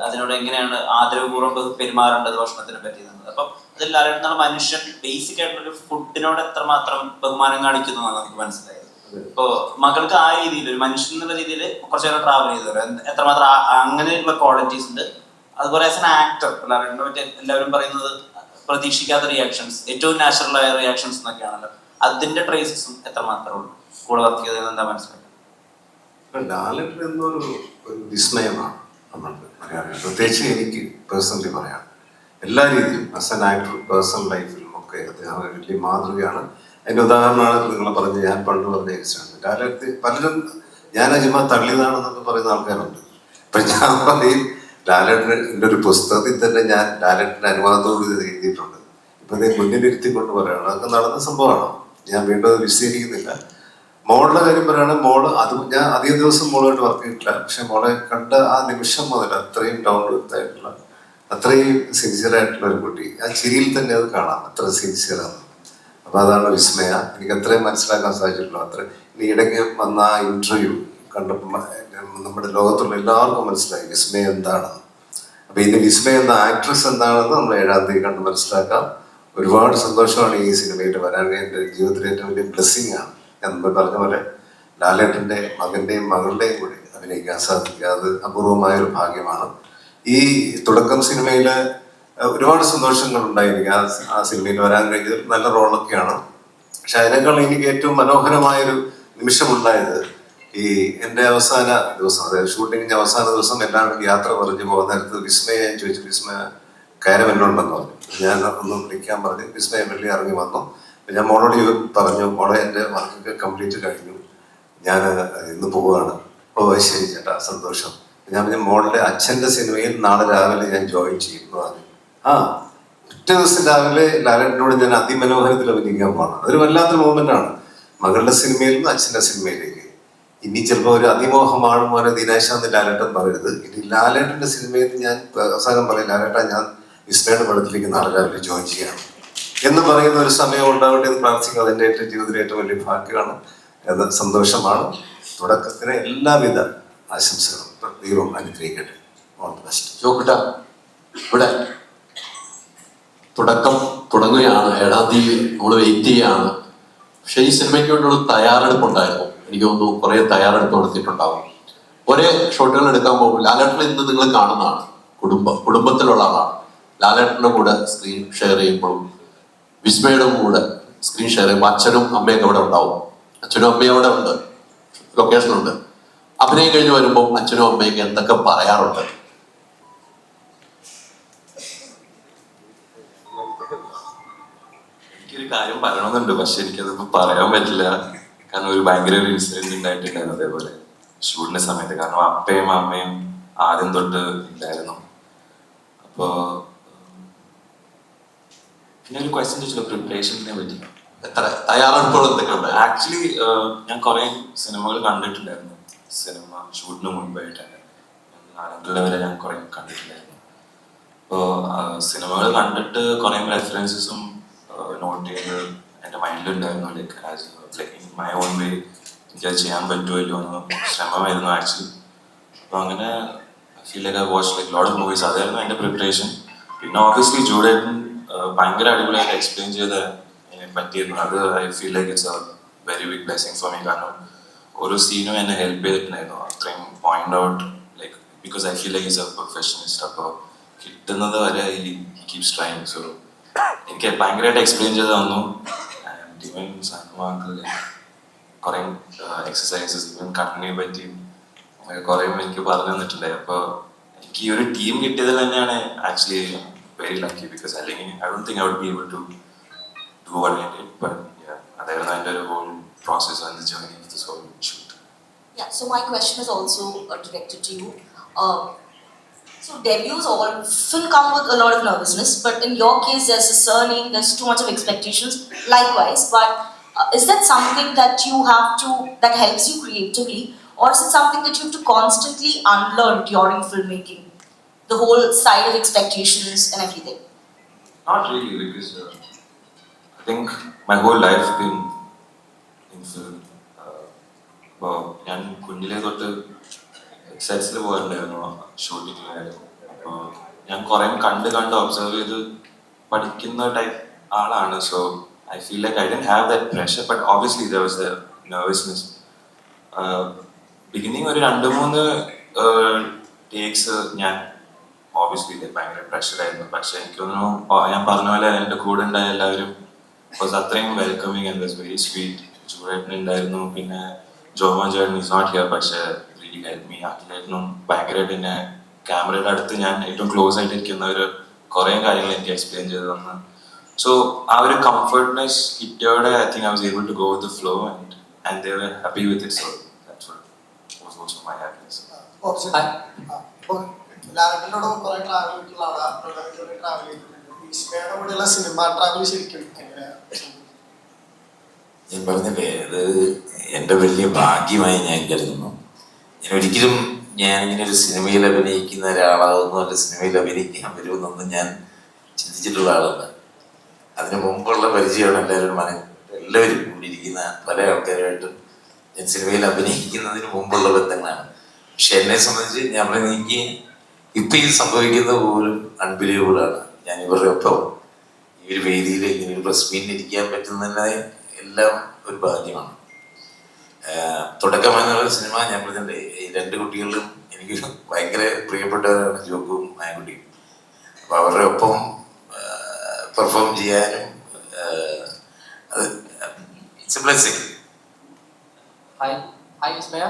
അതിനോട് എങ്ങനെയാണ് ആദരവപൂർവ്വം പെരുമാറേണ്ടത് ഭക്ഷണത്തിനെ പറ്റി. അപ്പം അതിൽ ലാലേട്ടൻ എന്നുള്ള മനുഷ്യൻ ബേസിക് ആയിട്ടുള്ള ഫുഡിനോട് എത്രമാത്രം ബഹുമാനം കാണിക്കുന്നു എന്നാണ് നമുക്ക് മനസ്സിലായത്. ഇപ്പോ മകൾക്ക് ആ രീതിയിൽ ഒരു മനുഷ്യൻ എന്നുള്ള രീതിയിൽ കുറച്ചു നേരം ട്രാവൽ ചെയ്തവർ എത്രമാത്രം അങ്ങനെയുള്ള ക്വാളിറ്റീസ് ഉണ്ട്. അതുപോലെ ആസ് എൻ ആക്ടർ ലാലേട്ടനെ പറ്റി എല്ലാവരും പറയുന്നത് പ്രതീക്ഷിക്കാത്ത റിയാക്ഷൻസ്, ഏറ്റവും നാച്ചുറൽ ആയ റിയാക്ഷൻസ് എന്നൊക്കെയാണല്ലോ. അതിന്റെ ട്രേസസും എത്രമാത്രം ഉണ്ട് കൂടെ വർക്ക് ചെയ്തത് എന്താ മനസ്സിലാക്കുന്നത്? ലാലേട്ടൻ എന്നൊരു വിസ്മയമാണ് നമ്മൾക്ക് പറയാറ്. പ്രത്യേകിച്ച് എനിക്ക് പേഴ്സണലി പറയാം, എല്ലാ രീതിയിലും ആസ് എൻ ആക്ടർ പേഴ്സണൽ ലൈഫിലും ഒക്കെ അദ്ദേഹം വലിയ മാതൃകയാണ്. അതിൻ്റെ ഉദാഹരണമാണ് നിങ്ങൾ പറഞ്ഞത്. ഞാൻ പണ്ട് പറഞ്ഞ കേസാണ് ലാലേട്ടൻ. പലരും ഞാൻ അജിമ തള്ളിയതാണെന്നൊക്കെ പറയുന്ന ആൾക്കാരുണ്ട്. ഇപ്പം ഞാൻ പറയും ലാലേട്ടൻ്റെ ഒരു പുസ്തകത്തിൽ തന്നെ ഞാൻ ലാലേട്ടൻ്റെ അനുവാദത്തോട് ഇത് എഴുതിയിട്ടുണ്ട്. ഇപ്പം അതേ മുന്നിലിരുത്തിക്കൊണ്ട് പറയുകയാണ്. അതൊക്കെ നടന്ന സംഭവമാണ്. ഞാൻ വീണ്ടും അത് വിശദീകരിക്കുന്നില്ല. മോളുടെ കാര്യം പറയുകയാണെങ്കിൽ മോള് അത് ഞാൻ അധികം ദിവസം മോളുമായിട്ട് വർക്ക് ചെയ്തിട്ടില്ല. പക്ഷെ മോളെ കണ്ട ആ നിമിഷം മുതൽ അത്രയും ഡൗൺ ടു എർത്ത് ആയിട്ടുള്ള, അത്രയും സിൻസിയർ ആയിട്ടുള്ള ഒരു കുട്ടി. ആ ചിരിയിൽ തന്നെ അത് കാണാം അത്ര സിൻസിയറാണ്. അപ്പൊ അതാണ് വിസ്മയ. എനിക്ക് അത്രയും മനസ്സിലാക്കാൻ സാധിച്ചിട്ടുള്ളൂ. അത്ര ഇനി ഇടയ്ക്ക് വന്ന ആ ഇന്റർവ്യൂ കണ്ടപ്പോൾ നമ്മുടെ ലോകത്തുള്ള എല്ലാവർക്കും മനസ്സിലായി വിസ്മയ എന്താണെന്ന്. അപ്പൊ ഇനി വിസ്മയ എന്ന ആക്ട്രസ് എന്താണെന്ന് നമ്മൾ 7-ാം തീയതി കണ്ട് മനസ്സിലാക്കാം. ഒരുപാട് സന്തോഷമാണ് ഈ സിനിമയിൽ വരാൻ. എൻ്റെ ജീവിതത്തിലെ ഏറ്റവും വലിയ ബ്ലെസ്സിങ് ആണ്. ഞാൻ മുമ്പ് പറഞ്ഞ പോലെ ലാലേട്ടൻ്റെ മകൻ്റെയും മകളുടെയും കൂടി അഭിനയിക്കാൻ സാധിക്കുക, അത് അപൂർവമായൊരു ഭാഗ്യമാണ്. ഈ തുടക്കം സിനിമയിൽ ഒരുപാട് സന്തോഷങ്ങൾ ഉണ്ടായിരിക്കും. ആ സിനിമയിൽ വരാൻ കഴിഞ്ഞത് നല്ല റോളൊക്കെയാണ്. പക്ഷെ അതിനേക്കാൾ എനിക്ക് ഏറ്റവും മനോഹരമായൊരു നിമിഷമുണ്ടായത് ഈ എൻ്റെ അവസാന ദിവസം, അതായത് ഷൂട്ടിങ്ങിൻ്റെ അവസാന ദിവസം എല്ലാവരും യാത്ര പറഞ്ഞു പോകുന്ന നേരത്ത് വിസ്മയെ ചോദിച്ചു, വിസ്മയ കയറമെല്ലുണ്ടെന്ന് പറഞ്ഞു. ഞാൻ ഒന്ന് വിളിക്കാൻ പറഞ്ഞു. വിസ്മയ വെള്ളി ഇറങ്ങി വന്നു. ഞാൻ മോളോട് പറഞ്ഞു, മോളെ എൻ്റെ വർക്കൊക്കെ കംപ്ലീറ്റ് കഴിഞ്ഞു, ഞാൻ ഇന്ന് പോവുകയാണ്. ഓ ശരി ചേട്ടാ, സന്തോഷം. ഞാൻ പറഞ്ഞു മോളുടെ അച്ഛൻ്റെ സിനിമയിൽ നാളെ രാവിലെ ഞാൻ ജോയിൻ ചെയ്യുന്നു. പറഞ്ഞു ഒറ്റ ദിവസം രാവിലെ ലാലേട്ടനോട് ഞാൻ അതിമനോഹരത്തിൽ അഭിനയിക്കാൻ പോകണം. അതൊരു വല്ലാത്തൊരു മൂവ്മെൻ്റാണ്. മകളുടെ സിനിമയിൽ നിന്ന് അച്ഛൻ്റെ സിനിമയിലേക്ക്. ഇനി ചിലപ്പോൾ ഒരു അതിമോഹമാണ് മോനെ ദിനേശ എന്ന് ലാലേട്ടൻ പറയരുത്. ഇനി ലാലേട്ടൻ്റെ സിനിമയിൽ ഞാൻ അവസാനം പറയും, ലാലേട്ട ഞാൻ വിസ്മയുടെ പടത്തിലേക്ക് നാളെ രാവിലെ ജോയിൻ ചെയ്യണം എന്ന് പറയുന്ന ഒരു സമയം ഉണ്ടാവട്ടെ എന്ന് പ്രാർത്ഥിക്കുക. അതെൻ്റെ ഏറ്റവും ജീവിതത്തിലെ ഏറ്റവും വലിയ ഭാഗ്യമാണ്, അത് സന്തോഷമാണ്. തുടക്കത്തിന് എല്ലാവിധ ആശംസകളും ദൈവം അനുഗ്രഹിക്കട്ടെ. All the best. ജോക്കുട്ട, ഇവിടെ തുടക്കം തുടങ്ങുകയാണ്. 7-ാം തീയതി നമ്മൾ വെയിറ്റ് ചെയ്യുകയാണ്. പക്ഷെ ഈ സിനിമയ്ക്ക് വേണ്ടിയുള്ള തയ്യാറെടുപ്പുണ്ടായിരുന്നു. എനിക്ക് തോന്നുന്നു കുറെ തയ്യാറെടുപ്പ് നടത്തിയിട്ടുണ്ടാവും. ഒരേ ഷോട്ടുകൾ എടുക്കാൻ പോകും. ലാലേട്ടൻ ഇന്ന് നിങ്ങൾ കാണുന്നതാണ്, കുടുംബത്തിലുള്ള ആളാണ്. ലാലേട്ടൻ്റെ കൂടെ സ്ക്രീൻ ഷെയർ ചെയ്യുമ്പോഴും വിസ്മയുടെ കൂടെ സ്ക്രീൻ ഷെയർ ചെയ്യുമ്പോൾ അച്ഛനും അമ്മയൊക്കെ അവിടെ ഉണ്ടാവും. അച്ഛനും അമ്മയും അവിടെ ഉണ്ട്, ലൊക്കേഷനുണ്ട്. അഭിനയം കഴിഞ്ഞ് വരുമ്പോൾ അച്ഛനും അമ്മയൊക്കെ എന്തൊക്കെ പറയാറുണ്ട്? എനിക്കൊരു കാര്യം പറയണമെന്നുണ്ട്, പക്ഷെ എനിക്കതിപ്പോ പറയാൻ പറ്റില്ല. കാരണം ഒരു ഭയങ്കര ഒരു ഇൻസിഡന്റ് ഉണ്ടായിട്ടുണ്ടായിരുന്നു അതേപോലെ ഷൂട്ടിന്റെ സമയത്ത്. കാരണം അപ്പയും അമ്മയും ആദ്യം തൊട്ട് ഉണ്ടായിരുന്നു. അപ്പോ പിന്നെ ഒരു ക്വസ്റ്റ്യൻ ചോദിച്ചല്ലോ പ്രിപ്പറേഷനെ പറ്റി. എത്ര തയ്യാറെടുപ്പുകൾ എന്തൊക്കെയുണ്ട്? ആക്ച്വലി ഞാൻ കുറെ സിനിമകൾ കണ്ടിട്ടുണ്ടായിരുന്നു. സിനിമ ഷൂട്ടിന് മുൻപായിട്ട് നാലഞ്ച് വരെ ഞാൻ കുറെ കണ്ടിട്ടുണ്ടായിരുന്നു. അപ്പോൾ സിനിമകൾ കണ്ടിട്ട് കുറെ റെഫറൻസസും നോട്ട് ചെയ്ത് എൻ്റെ മൈൻഡിലുണ്ടായിരുന്നു. Like in my own way എനിക്കത് ചെയ്യാൻ പറ്റുമല്ലോ എന്ന് ശ്രമമായിരുന്നു ആക്ച്വലി. അപ്പോൾ അങ്ങനെ feel like I watch like lot of movies. അതായിരുന്നു എൻ്റെ പ്രിപ്പറേഷൻ. പിന്നെ ഓബിയസ്ലി ജൂഡേട്ടൻ ഭയങ്കര അടിപൊളിയായിട്ട് എക്സ്പ്ലെയിൻ ചെയ്ത് പറ്റിയിരുന്നു. അത് I feel like it's a very big blessing for me. കാരണം ഓരോ സീനും എന്നെ ഹെൽപ്പ് ചെയ്തിട്ടുണ്ടായിരുന്നു അത്രയും point out, like because I feel like is a professionalist. അപ്പോൾ കിട്ടുന്നത് വരെ ഈ കീപ്സ് ട്രൈങ്. സോ എനിക്ക് ഭയങ്കരമായിട്ട് എക്സ്പ്ലെയിൻ ചെയ്ത് തന്നു. ആൻഡ് ഈവൻ സാനുമാർക്ക് കുറേ എക്സസൈസസ് ഈവൻ കണ്ണിനെ പറ്റി കുറേ എനിക്ക് പറഞ്ഞു തന്നിട്ടുണ്ടായി. അപ്പോൾ എനിക്ക് ഈ ഒരു ടീം കിട്ടിയതിൽ തന്നെയാണ് ആക്ച്വലി വെരി ലക്കി. ബിക്കോസ് അല്ലെങ്കിൽ I don't think I would be able to do what I did. But അതായിരുന്നു എൻ്റെ ഒരു whole process and journey of this whole shoot. Yeah, so my question is also directed to you. So debuts often come with a lot of nervousness, but in your case there's a surname, there's too much of expectations likewise, but is that something that you have to, that helps you creatively, or is it something that you have to constantly unlearn during filmmaking, the whole side of expectations and everything? Not really, because I think my whole life been in film. അപ്പോൾ ഞാൻ കുഞ്ഞിലേ തൊട്ട് സെറ്റ്സിൽ പോയിട്ടുണ്ടായിരുന്നു ഷൂട്ടിങ്ങിലായാലും. അപ്പോൾ ഞാൻ കുറേ കണ്ട് observe ചെയ്ത് പഠിക്കുന്ന ടൈപ്പ് ആളാണ്. So I feel like I don't have that pressure, but obviously there was the nervousness. Beginning ഒരു 2-3 ടേക്സ് ഞാൻ ഓബിയസ്ലി ഭയങ്കര പ്രഷറായിരുന്നു. പക്ഷെ എനിക്ക് തോന്നുന്നു ഞാൻ പറഞ്ഞ പോലെ എൻ്റെ കൂടെ ഉണ്ടായ എല്ലാവരും വാസ് അത്രയും welcoming and was very sweet. ജൂഡേട്ടൻ ഉണ്ടായിരുന്നു, പിന്നെ ജോമോൻ ചേട്ടൻ ഈസ് നോട്ട് ഹിയർ, പക്ഷെ റിയലി ഹെൽപ്പ് മീ. അഖിലേട്ടനും ഭയങ്കരമായിട്ട് എന്നെ ക്യാമറയുടെ അടുത്ത് ഞാൻ ഏറ്റവും ക്ലോസ് ആയിട്ട് ഇരിക്കുന്നവർ കുറേ കാര്യങ്ങൾ എനിക്ക് എക്സ്പ്ലെയിൻ ചെയ്ത് തന്നു. സോ ആ ഒരു കംഫർട്ട്നെസ് കിട്ടിയോടെ I think I was able to go with the flow and they were happy with it. So that's was also my happiness. ലാലേട്ടനോട് കുറെ ട്രാവൽ ചെയ്തിട്ടുള്ള ആളാണ്, ട്രാവൽ ചെയ്തിട്ടുണ്ട്. വിസ്മയുടെ കൂടെയുള്ള സിനിമ ട്രാവൽ ശരിക്കും എങ്ങനെയാണ്? ഞാൻ പറഞ്ഞില്ലേ, അത് എൻ്റെ വലിയ ഭാഗ്യമായി ഞാൻ കരുതുന്നു. ഞാൻ ഒരിക്കലും ഞാനിങ്ങനെ ഒരു സിനിമയിൽ അഭിനയിക്കുന്ന ഒരാളാകുന്നു, അല്ല സിനിമയിൽ അഭിനയിക്കാൻ വരുമെന്നൊന്നും ഞാൻ ചിന്തിച്ചിട്ടുള്ള ആളല്ല. അതിന് മുമ്പുള്ള പരിചയമാണ് എല്ലാവരും കൂടിയിരിക്കുന്ന പല ആൾക്കാരുമായിട്ടും ഞാൻ സിനിമയിൽ അഭിനയിക്കുന്നതിന് മുമ്പുള്ള ബന്ധങ്ങളാണ്. പക്ഷെ എന്നെ സംബന്ധിച്ച് ഞാൻ എനിക്ക് ഇപ്പം ഇത് സംഭവിക്കുന്നത് പോലും അൺബിലീവബിളാണ്. ഞാൻ ഇവരുടെ ഒപ്പം ഈ ഒരു വേദിയിൽ ഇങ്ങനെ ഒരു പ്രസ് മീറ്റിൽ ഇരിക്കാൻ പറ്റുന്നതിനെ എല്ലാം ഒരു ഭാഗ്യമാണ്. തുടക്കമെന്നുള്ള സിനിമ ഞാൻ പറഞ്ഞിട്ടുണ്ട്, ഈ 2 കുട്ടികളിലും എനിക്ക് ഭയങ്കര പ്രിയപ്പെട്ടവരാണ്, ജോക്കും ആൻകുട്ടിയും. അപ്പോൾ അവരുടെ ഒപ്പം പെർഫോം ചെയ്യാനും അത് it's A blessing. Hi Vismaya.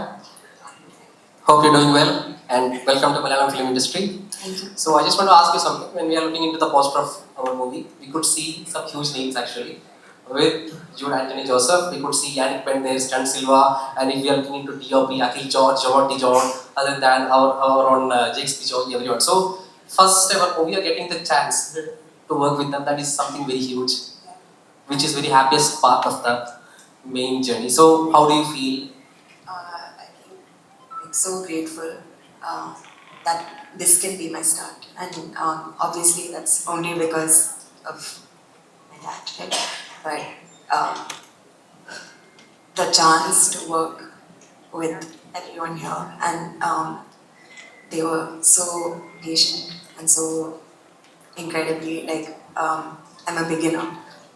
Hope you're doing well and welcome to Malayalam film industry. Thank you. So I just want to ask you something. When we are looking into the poster of our movie, we could see some huge names actually. With Jude Anthony Joseph, we could see Yannick Bender, Stan Silva, and if we are looking into DOP, Akhil George, Javon John, other than our own Jakes Pichot, everyone. So first ever we are getting the chance to work with them. That is something very huge, which is very happiest part of the main journey. So how do you feel? I feel like so grateful that this can be my start, and obviously that's only because of my dad, right? But the chance to work with everyone here, and they were so patient and so incredibly I'm a beginner,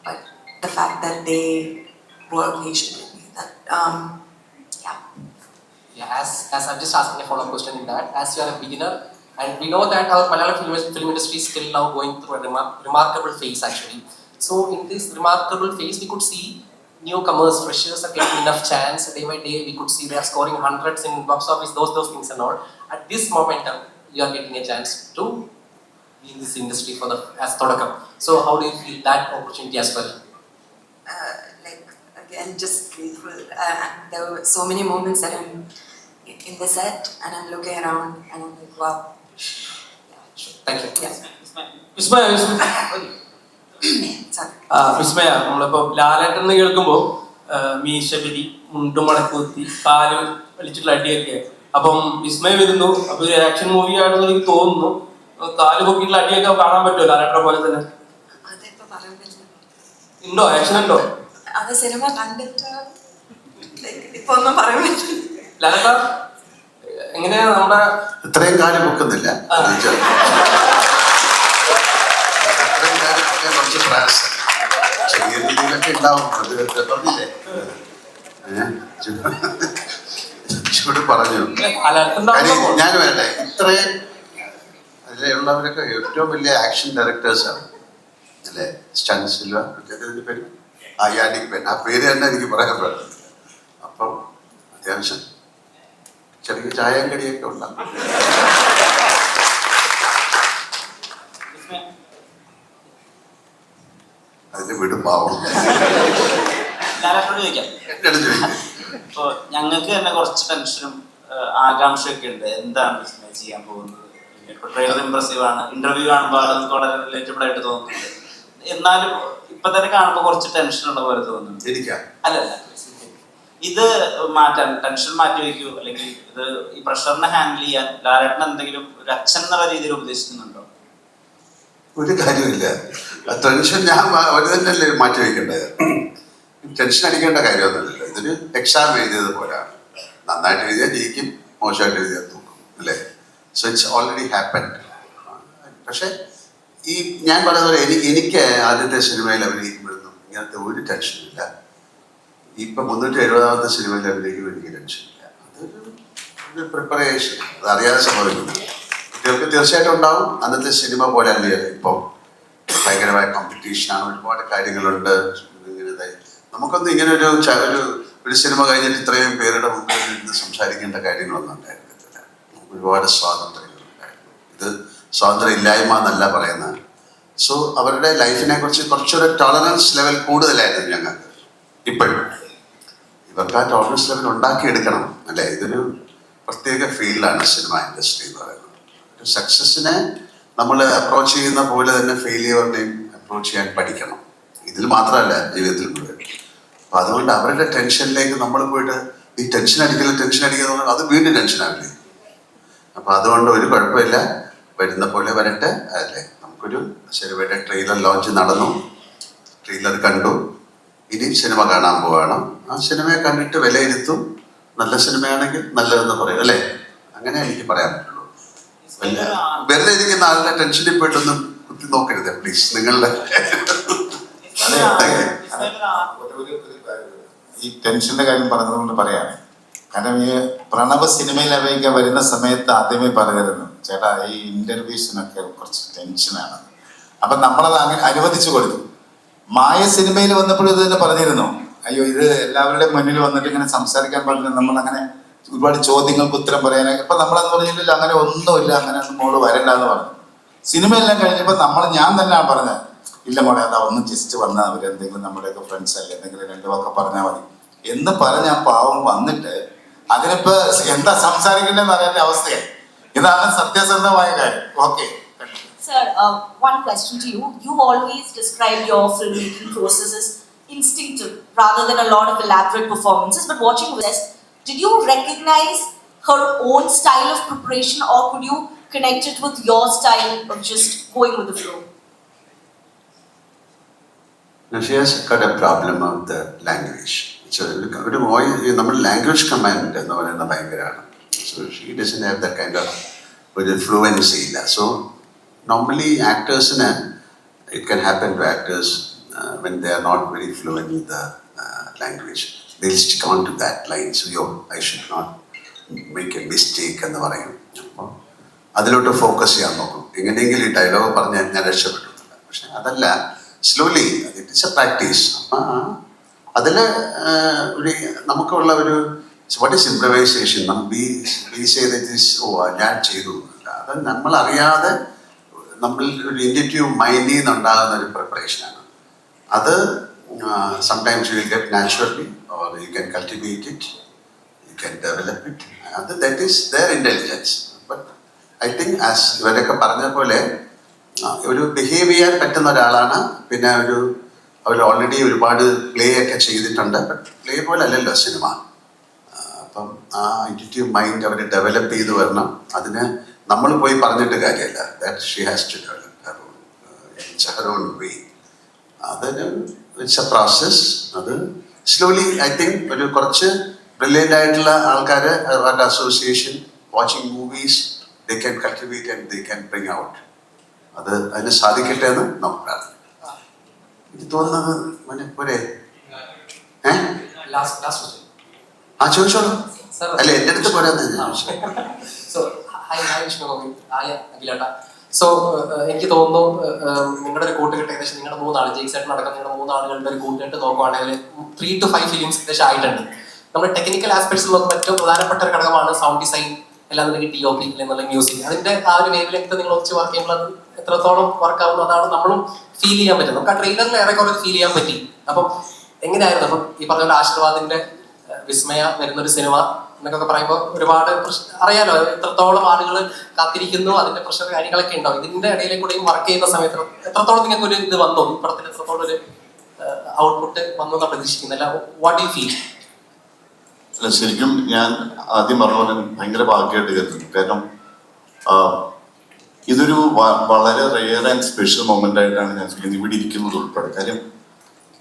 but the fact that they were patient with me, that Yeah, as I'm just asking a follow-up question in that, as you are a beginner, and we know that our Malayalam film industry is still now going through a remarkable phase actually. So in this remarkable phase, we could see newcomers, freshers are getting enough chance. Day by day, we could see they are scoring hundreds in box office, those things and all. At this momentum, you are getting a chance to be in this industry for the as Thodakam. So how do you feel that opportunity as well? Like again, just grateful. There were so many moments that I'm in the set and I'm looking around and I'm like, wow. Thank you. Yeah. Vismaya, Sorry. വിസ്മയ, നമ്മളിപ്പോ ലാലേട്ടൻ എന്ന് കേൾക്കുമ്പോൾ മീശബലി, മുണ്ടും മടക്കുത്തി, കാല് വലിച്ചിട്ടുള്ള അടിയൊക്കെ. അപ്പം വിസ്മയ വരുന്നു, അപ്പൊ ഒരു ആക്ഷൻ മൂവി ആണെന്ന് എനിക്ക് തോന്നുന്നു. കാല് പൊക്കിയിട്ടുള്ള അടിയൊക്കെ കാണാൻ പറ്റുമോ ലാലേട്ടനെ പോലെ തന്നെ? അതിപ്പോ പറയാൻ പറ്റില്ല. ഉണ്ടോ, ആക്ഷൻ ഉണ്ടോ? അത് സിനിമ കണ്ടിട്ട് ഇപ്പൊ ഒന്നും പറയാൻ പറ്റില്ല. ലാലേട്ട എങ്ങനെയാ നമ്മുടെ ഇത്രയും കാലം പൊക്കുന്നില്ല. കുറച്ച് പ്രയാസം ചെറിയ രീതിയിലൊക്കെ ഉണ്ടാവും. അത് പറഞ്ഞില്ലേ, ചൂട് പറഞ്ഞു. ഞാൻ വരട്ടെ, ഇത്രയും അതിലുള്ളവരൊക്കെ ഏറ്റവും വലിയ ആക്ഷൻ ഡയറക്ടേഴ്സാണ് അല്ലേ? സ്റ്റൺസിലോ ഇതിന്റെ പേര് യാനിക് പെൻ, ആ പേര് തന്നെ എനിക്ക് പറയാൻ പറ്റും. അപ്പം അത്യാവശ്യം ചെറിയ ചായയും കടിയൊക്കെ ഉണ്ടാകും. അതിന്റെ വീട് പാവം. ലാലേട്ടനോട് ചോദിക്കാം. ഇപ്പൊ ഞങ്ങൾക്ക് തന്നെ കുറച്ച് ടെൻഷനും ആകാംക്ഷയൊക്കെ ഉണ്ട്. എന്താണ് വിസ്മയ ചെയ്യാൻ പോകുന്നത്? ഇപ്പൊ ട്രെയിലർ ഇംപ്രസീവ് ആണ്, ഇന്റർവ്യൂ കാണുമ്പോൾ അത് നമുക്ക് വളരെ റിലേറ്റബിൾ ആയിട്ട് തോന്നുന്നുണ്ട്. എന്നാലും ഇപ്പൊ തന്നെ കാണുമ്പോൾ കുറച്ച് ടെൻഷൻ ഉള്ള പോലെ തോന്നുന്നുണ്ട്. അല്ലല്ല, ഇത് മാറ്റാൻ, ടെൻഷൻ മാറ്റി വയ്ക്കൂ, അല്ലെങ്കിൽ ഇത് ഈ പ്രഷറിനെ ഹാൻഡിൽ ചെയ്യാൻ ലാലേട്ടൻ എന്തെങ്കിലും ഒരു അച്ഛൻ എന്നുള്ള രീതിയിൽ ഉപദേശിക്കുന്നുണ്ടോ? ഒരു കാര്യമില്ല. ടെൻഷൻ ഞാൻ അവർ തന്നെയല്ലേ മാറ്റി വയ്ക്കേണ്ടത്. ടെൻഷൻ അടിക്കേണ്ട കാര്യമൊന്നുമില്ലല്ലോ. ഇതൊരു എക്സാം എഴുതിയത് പോലെയാണ്. നന്നായിട്ട് എഴുതിയാൽ ജയിക്കും, മോശമായിട്ട് എഴുതിയാൽ തൂക്കും അല്ലേ? So it's already happened. പക്ഷെ ഈ ഞാൻ പറയുന്ന പോലെ എനിക്ക് ആദ്യത്തെ സിനിമയിൽ അഭിനയിക്കുമ്പോഴൊന്നും ഇങ്ങനത്തെ ഒരു ടെൻഷനില്ല. ഇപ്പൊ 370ാമത്തെ സിനിമയിൽ അഭിനയിക്കുമ്പോൾ എനിക്ക് ടെൻഷനില്ല. അതൊരു പ്രിപ്പറേഷൻ, അത് അറിയാതെ സംഭവിക്കുന്നു. കുട്ടികൾക്ക് തീർച്ചയായിട്ടും ഉണ്ടാവും. അന്നത്തെ സിനിമ പോലെ അല്ലേ ഇപ്പം ഭയങ്കരമായ കോമ്പറ്റീഷനാണ്, ഒരുപാട് കാര്യങ്ങളുണ്ട്. നമുക്കൊന്നും ഇങ്ങനെ ഒരു സിനിമ കഴിഞ്ഞിട്ട് ഇത്രയും പേരുടെ മുമ്പിൽ നിന്ന് സംസാരിക്കേണ്ട കാര്യങ്ങളൊന്നും ഉണ്ടായിരുന്നില്ല. ഒരുപാട് സ്വാതന്ത്ര്യങ്ങളുണ്ടായിരുന്നു. ഇത് സ്വാതന്ത്ര്യം ഇല്ലായ്മ എന്നല്ല പറയുന്നത്. സോ അവരുടെ ലൈഫിനെ കുറിച്ച് കുറച്ചൊരു ടോളറൻസ് ലെവൽ കൂടുതലായിരുന്നു ഞങ്ങൾക്ക്. ഇപ്പോഴും ഇവർക്ക് ആ ടോളറൻസ് ലെവൽ ഉണ്ടാക്കിയെടുക്കണം അല്ലേ? ഇതൊരു പ്രത്യേക ഫീൽഡാണ് സിനിമ ഇൻഡസ്ട്രി എന്ന് പറയുന്നത്. ഒരു സക്സസിനെ നമ്മൾ അപ്രോച്ച് ചെയ്യുന്ന പോലെ തന്നെ ഫെയിലിയറിനെയും അപ്രോച്ച് ചെയ്യാൻ പഠിക്കണം. ഇതിൽ മാത്രമല്ല, ജീവിതത്തിൽ മുഴുവൻ. അപ്പൊ അതുകൊണ്ട് അവരുടെ ടെൻഷനിലേക്ക് നമ്മൾ പോയിട്ട് ഈ ടെൻഷൻ അടിക്കുക അത് വീണ്ടും ടെൻഷനാവില്ലേ? അപ്പൊ അതുകൊണ്ട് ഒരു കുഴപ്പമില്ല, വരുന്ന പോലെ വരട്ടെ അല്ലേ? നമുക്കൊരു സിനിമയുടെ ട്രെയിലർ ലോഞ്ച് നടന്നു, ട്രെയിലർ കണ്ടു, ഇനി സിനിമ കാണാൻ പോവാണ്. ആ സിനിമയെ കണ്ടിട്ട് വിലയിരുത്തും. നല്ല സിനിമയാണെങ്കിൽ നല്ലതെന്ന് പറയും അല്ലേ? അങ്ങനെ എനിക്ക് പറയാൻ പറ്റുള്ളൂ. വെറുതെ ഇരിക്കുന്ന ആളുടെ ടെൻഷനിൽ പോയിട്ടൊന്നും കുത്തി നോക്കരുത് പ്ലീസ്. നിങ്ങളുടെ ഈ ടെൻഷന്റെ കാര്യം പറഞ്ഞതുകൊണ്ട് പറയാണ്. കാരണം ഈ പ്രണവ് സിനിമയിൽ അഭിനയിക്കാൻ വരുന്ന സമയത്ത് ആദ്യമേ പറഞ്ഞിരുന്നു, ചേട്ടാ ഈ ഇന്റർവ്യൂസിനൊക്കെ കുറച്ച് ടെൻഷനാണ്. അപ്പൊ നമ്മളത് അങ്ങനെ അനുവദിച്ചു കൊടുത്തു. മായ സിനിമയിൽ വന്നപ്പോഴും ഇത് തന്നെ പറഞ്ഞിരുന്നു, അയ്യോ ഇത് എല്ലാവരുടെ മുന്നിൽ വന്നിട്ട് ഇങ്ങനെ സംസാരിക്കാൻ പറഞ്ഞ നമ്മളങ്ങനെ ഒരുപാട് ചോദ്യങ്ങൾക്ക് ഉത്തരം പറയാനൊക്കെ. ഇപ്പൊ നമ്മളെന്ന് പറഞ്ഞില്ല, അങ്ങനെ ഒന്നുമില്ല, അങ്ങനെ ഒന്നും മോള് വരണ്ടെന്ന് പറഞ്ഞു. സിനിമയെല്ലാം കഴിഞ്ഞപ്പോൾ ഞാൻ തന്നെയാണ് പറഞ്ഞത്, ഇല്ല മോളെ അതാ ഒന്ന് ജസ്റ്റ് വന്നാൽ അവരെന്തെങ്കിലും നമ്മുടെയൊക്കെ ഫ്രണ്ട്സ് അല്ലേ എന്തെങ്കിലും രണ്ടു വാക്ക് പറഞ്ഞാൽ മതി എന്ന് പറഞ്ഞ ആ പാവം വന്നിട്ട് അതിനിപ്പോ എന്താ സംസാരിക്കേണ്ടതെന്ന് അറിയാത്ത അവസ്ഥയായി. ഇതാണ് സത്യസന്ധമായ കാര്യം. Okay. Sir, one question to you. You always describe your filmmaking process as instinctive rather than a lot of elaborate performances. But watching this, did you recognize her own style of preparation, or could you connect it with your style of just going with the flow? Now she has got a problem of the language. ഒരു നമ്മുടെ language command എന്ന് പറയുന്ന ഭയങ്കരമാണ്. So she doesn't have that kind of ഒരു fluency ഇല്ല. So normally ആക്ടേഴ്സിന് it can happen to actors when they are not very fluent with the language. They'll stick on to that line. So I should not make A mistake എന്ന് പറയും. അപ്പോൾ അതിലോട്ട് focus ചെയ്യാൻ നോക്കും. എങ്ങനെയെങ്കിലും ഈ ഡയലോഗ് പറഞ്ഞ് ഞാൻ രക്ഷപ്പെട്ടിട്ടില്ല. പക്ഷെ അതല്ല, slowly it is A practice. അപ്പം അതിൽ ഒരു നമുക്കുള്ള ഒരു വാട്ട് ഈസ് ഇംപ്രവൈസേഷൻ, ഞാൻ ചെയ്തു. അത് നമ്മളറിയാതെ നമ്മൾ ഒരു ഇൻഡ്യൂറ്റീവ് മൈൻഡിൽ നിന്നുണ്ടാകുന്ന ഒരു പ്രിപ്പറേഷനാണ് അത്. Sometimes you will get naturally or you can cultivate it, you can develop it. അത് that is their intelligence. But I think as ഇവരൊക്കെ പറഞ്ഞ പോലെ ഒരു ബിഹേവ് ചെയ്യാൻ പറ്റുന്ന ഒരാളാണ്. പിന്നെ അവർ ഓൾറെഡി ഒരുപാട് പ്ലേ ഒക്കെ ചെയ്തിട്ടുണ്ട്. ബട്ട് പ്ലേ പോലെ അല്ലല്ലോ സിനിമ. അപ്പം ആ ഇൻഡ്യൂറ്റീവ് മൈൻഡ് അവർ ഡെവലപ്പ് ചെയ്ത് വരണം. അതിന് നമ്മൾ പോയി പറഞ്ഞിട്ട് കാര്യമല്ല. That she has to develop her own way. അതിന് ഇറ്റ്സ് എ പ്രോസസ്. അത് സ്ലോലി ഐ തിങ്ക് ഒരു കുറച്ച് ബ്രില്യൻ്റ് ആയിട്ടുള്ള ആൾക്കാർ association watching movies they can cultivate and they can bring out. അതിന് സാധിക്കട്ടെ എന്ന് നമുക്ക് പ്രാർത്ഥിക്കാം. എനിക്ക് തോന്നുന്നത് പോരെ ചോദിച്ചോളൂ. അല്ല, എൻ്റെ അടുത്ത് പോരാന്ന് സോ എനിക്ക് തോന്നുന്നു നിങ്ങളുടെ ഒരു കൂട്ടുകെട്ട് ഏകദേശം നിങ്ങളുടെ 3 ആൾ, ജെയ്സേട്ടൻ അടക്കം നിങ്ങളുടെ 3 ആളുകളുടെ ഒരു കൂട്ടുകെട്ട് നോക്കുവാണെങ്കിൽ 3 to 5 ഫിലിംസ് ഏകദേശം ആയിട്ടുണ്ട്. നമ്മുടെ ടെക്നിക്കൽ ആസ്പെക്ട്സിൽ നോക്കുമ്പോൾ ഏറ്റവും പ്രധാനപ്പെട്ട ഒരു ഘടകമാണ് സൗണ്ട് ഡിസൈൻ, അല്ലാന്നുണ്ടെങ്കിൽ DOP എന്നുള്ള മ്യൂസിക്. അതിന്റെ ആ ഒരു വേവ് ലെങ്ത് നിങ്ങൾ ഒന്നിച്ച് വർക്ക് ചെയ്യുമ്പോൾ അത് എത്രത്തോളം വർക്ക് ആവുന്നു അതാണ് നമ്മളും ഫീൽ ചെയ്യാൻ പറ്റും. നമുക്ക് ആ ട്രെയിലറിൽ ഏറെക്കുറെ ഫീൽ ചെയ്യാൻ പറ്റി. അപ്പം എങ്ങനെയായിരുന്നു അപ്പം ഈ പറഞ്ഞ പോലെ ആശീർവാദിന്റെ വിസ്മയ വരുന്നൊരു സിനിമ എന്നൊക്കെ പറയുമ്പോൾ ഒരുപാട് അറിയാലോ എത്രത്തോളം ആളുകൾ കാത്തിരിക്കുന്നു, അതിന്റെ പ്രഷർ കാര്യങ്ങളൊക്കെ ഉണ്ടാവും. ഇതിന്റെ ഇടയിലെ കൂടെയും വർക്ക് ചെയ്യുന്ന സമയത്ത് എത്രത്തോളം നിങ്ങൾക്ക് ഒരു ഇത് വന്നു, ഈ പടത്തിൽ എത്രത്തോളം ഒരു ഔട്ട്പുട്ട് വന്നു എന്ന് പ്രതീക്ഷിക്കുന്നില്ല? What you feel? അല്ല, ശരിക്കും ഞാൻ ആദ്യം പറഞ്ഞ പോലെ ഭയങ്കര ഭാഗ്യമായിട്ട് കരുതുന്നു. കാരണം ഇതൊരു വളരെ റെയർ ആൻഡ് സ്പെഷ്യൽ മൊമെന്റ് ആയിട്ടാണ് ഞാൻ ഫീൽ ചെയ്യുന്നത്, ഇവിടെ ഇരിക്കുന്നത് ഉൾപ്പെടെ. കാര്യം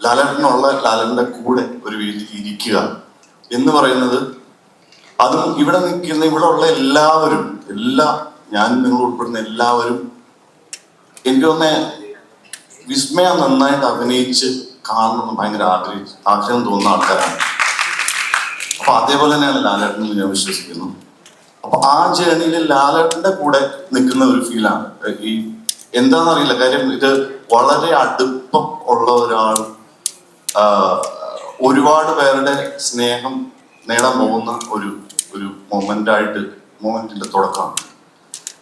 ലാലേട്ടൻ്റെ കൂടെ ഒരു വേദിയിൽ ഇരിക്കുക എന്ന് പറയുന്നത്, അതും ഇവിടെ നിൽക്കുന്ന ഇവിടെ ഉള്ള എല്ലാവരും, ഞാൻ നിങ്ങൾ ഉൾപ്പെടുന്ന എല്ലാവരും എനിക്ക് തോന്നുന്ന വിസ്മയ നന്നായിട്ട് അഭിനയിച്ച് കാണണമെന്ന് ഭയങ്കര ആഗ്രഹം തോന്നുന്ന ആൾക്കാരാണ്. അപ്പൊ അതേപോലെ തന്നെയാണ് ലാലേട്ടനിൽ ഞാൻ വിശ്വസിക്കുന്നു. അപ്പൊ ആ ജേണിയിൽ ലാലേട്ടന്റെ കൂടെ നിൽക്കുന്ന ഒരു ഫീലാണ്. ഈ എന്താണെന്നറിയില്ല, കാര്യം ഇത് വളരെ അടുപ്പം ഉള്ള ഒരാൾ ഒരുപാട് പേരുടെ സ്നേഹം നേടാൻ പോകുന്ന ഒരു മൊമെന്റിന്റെ തുടക്കമാണ്.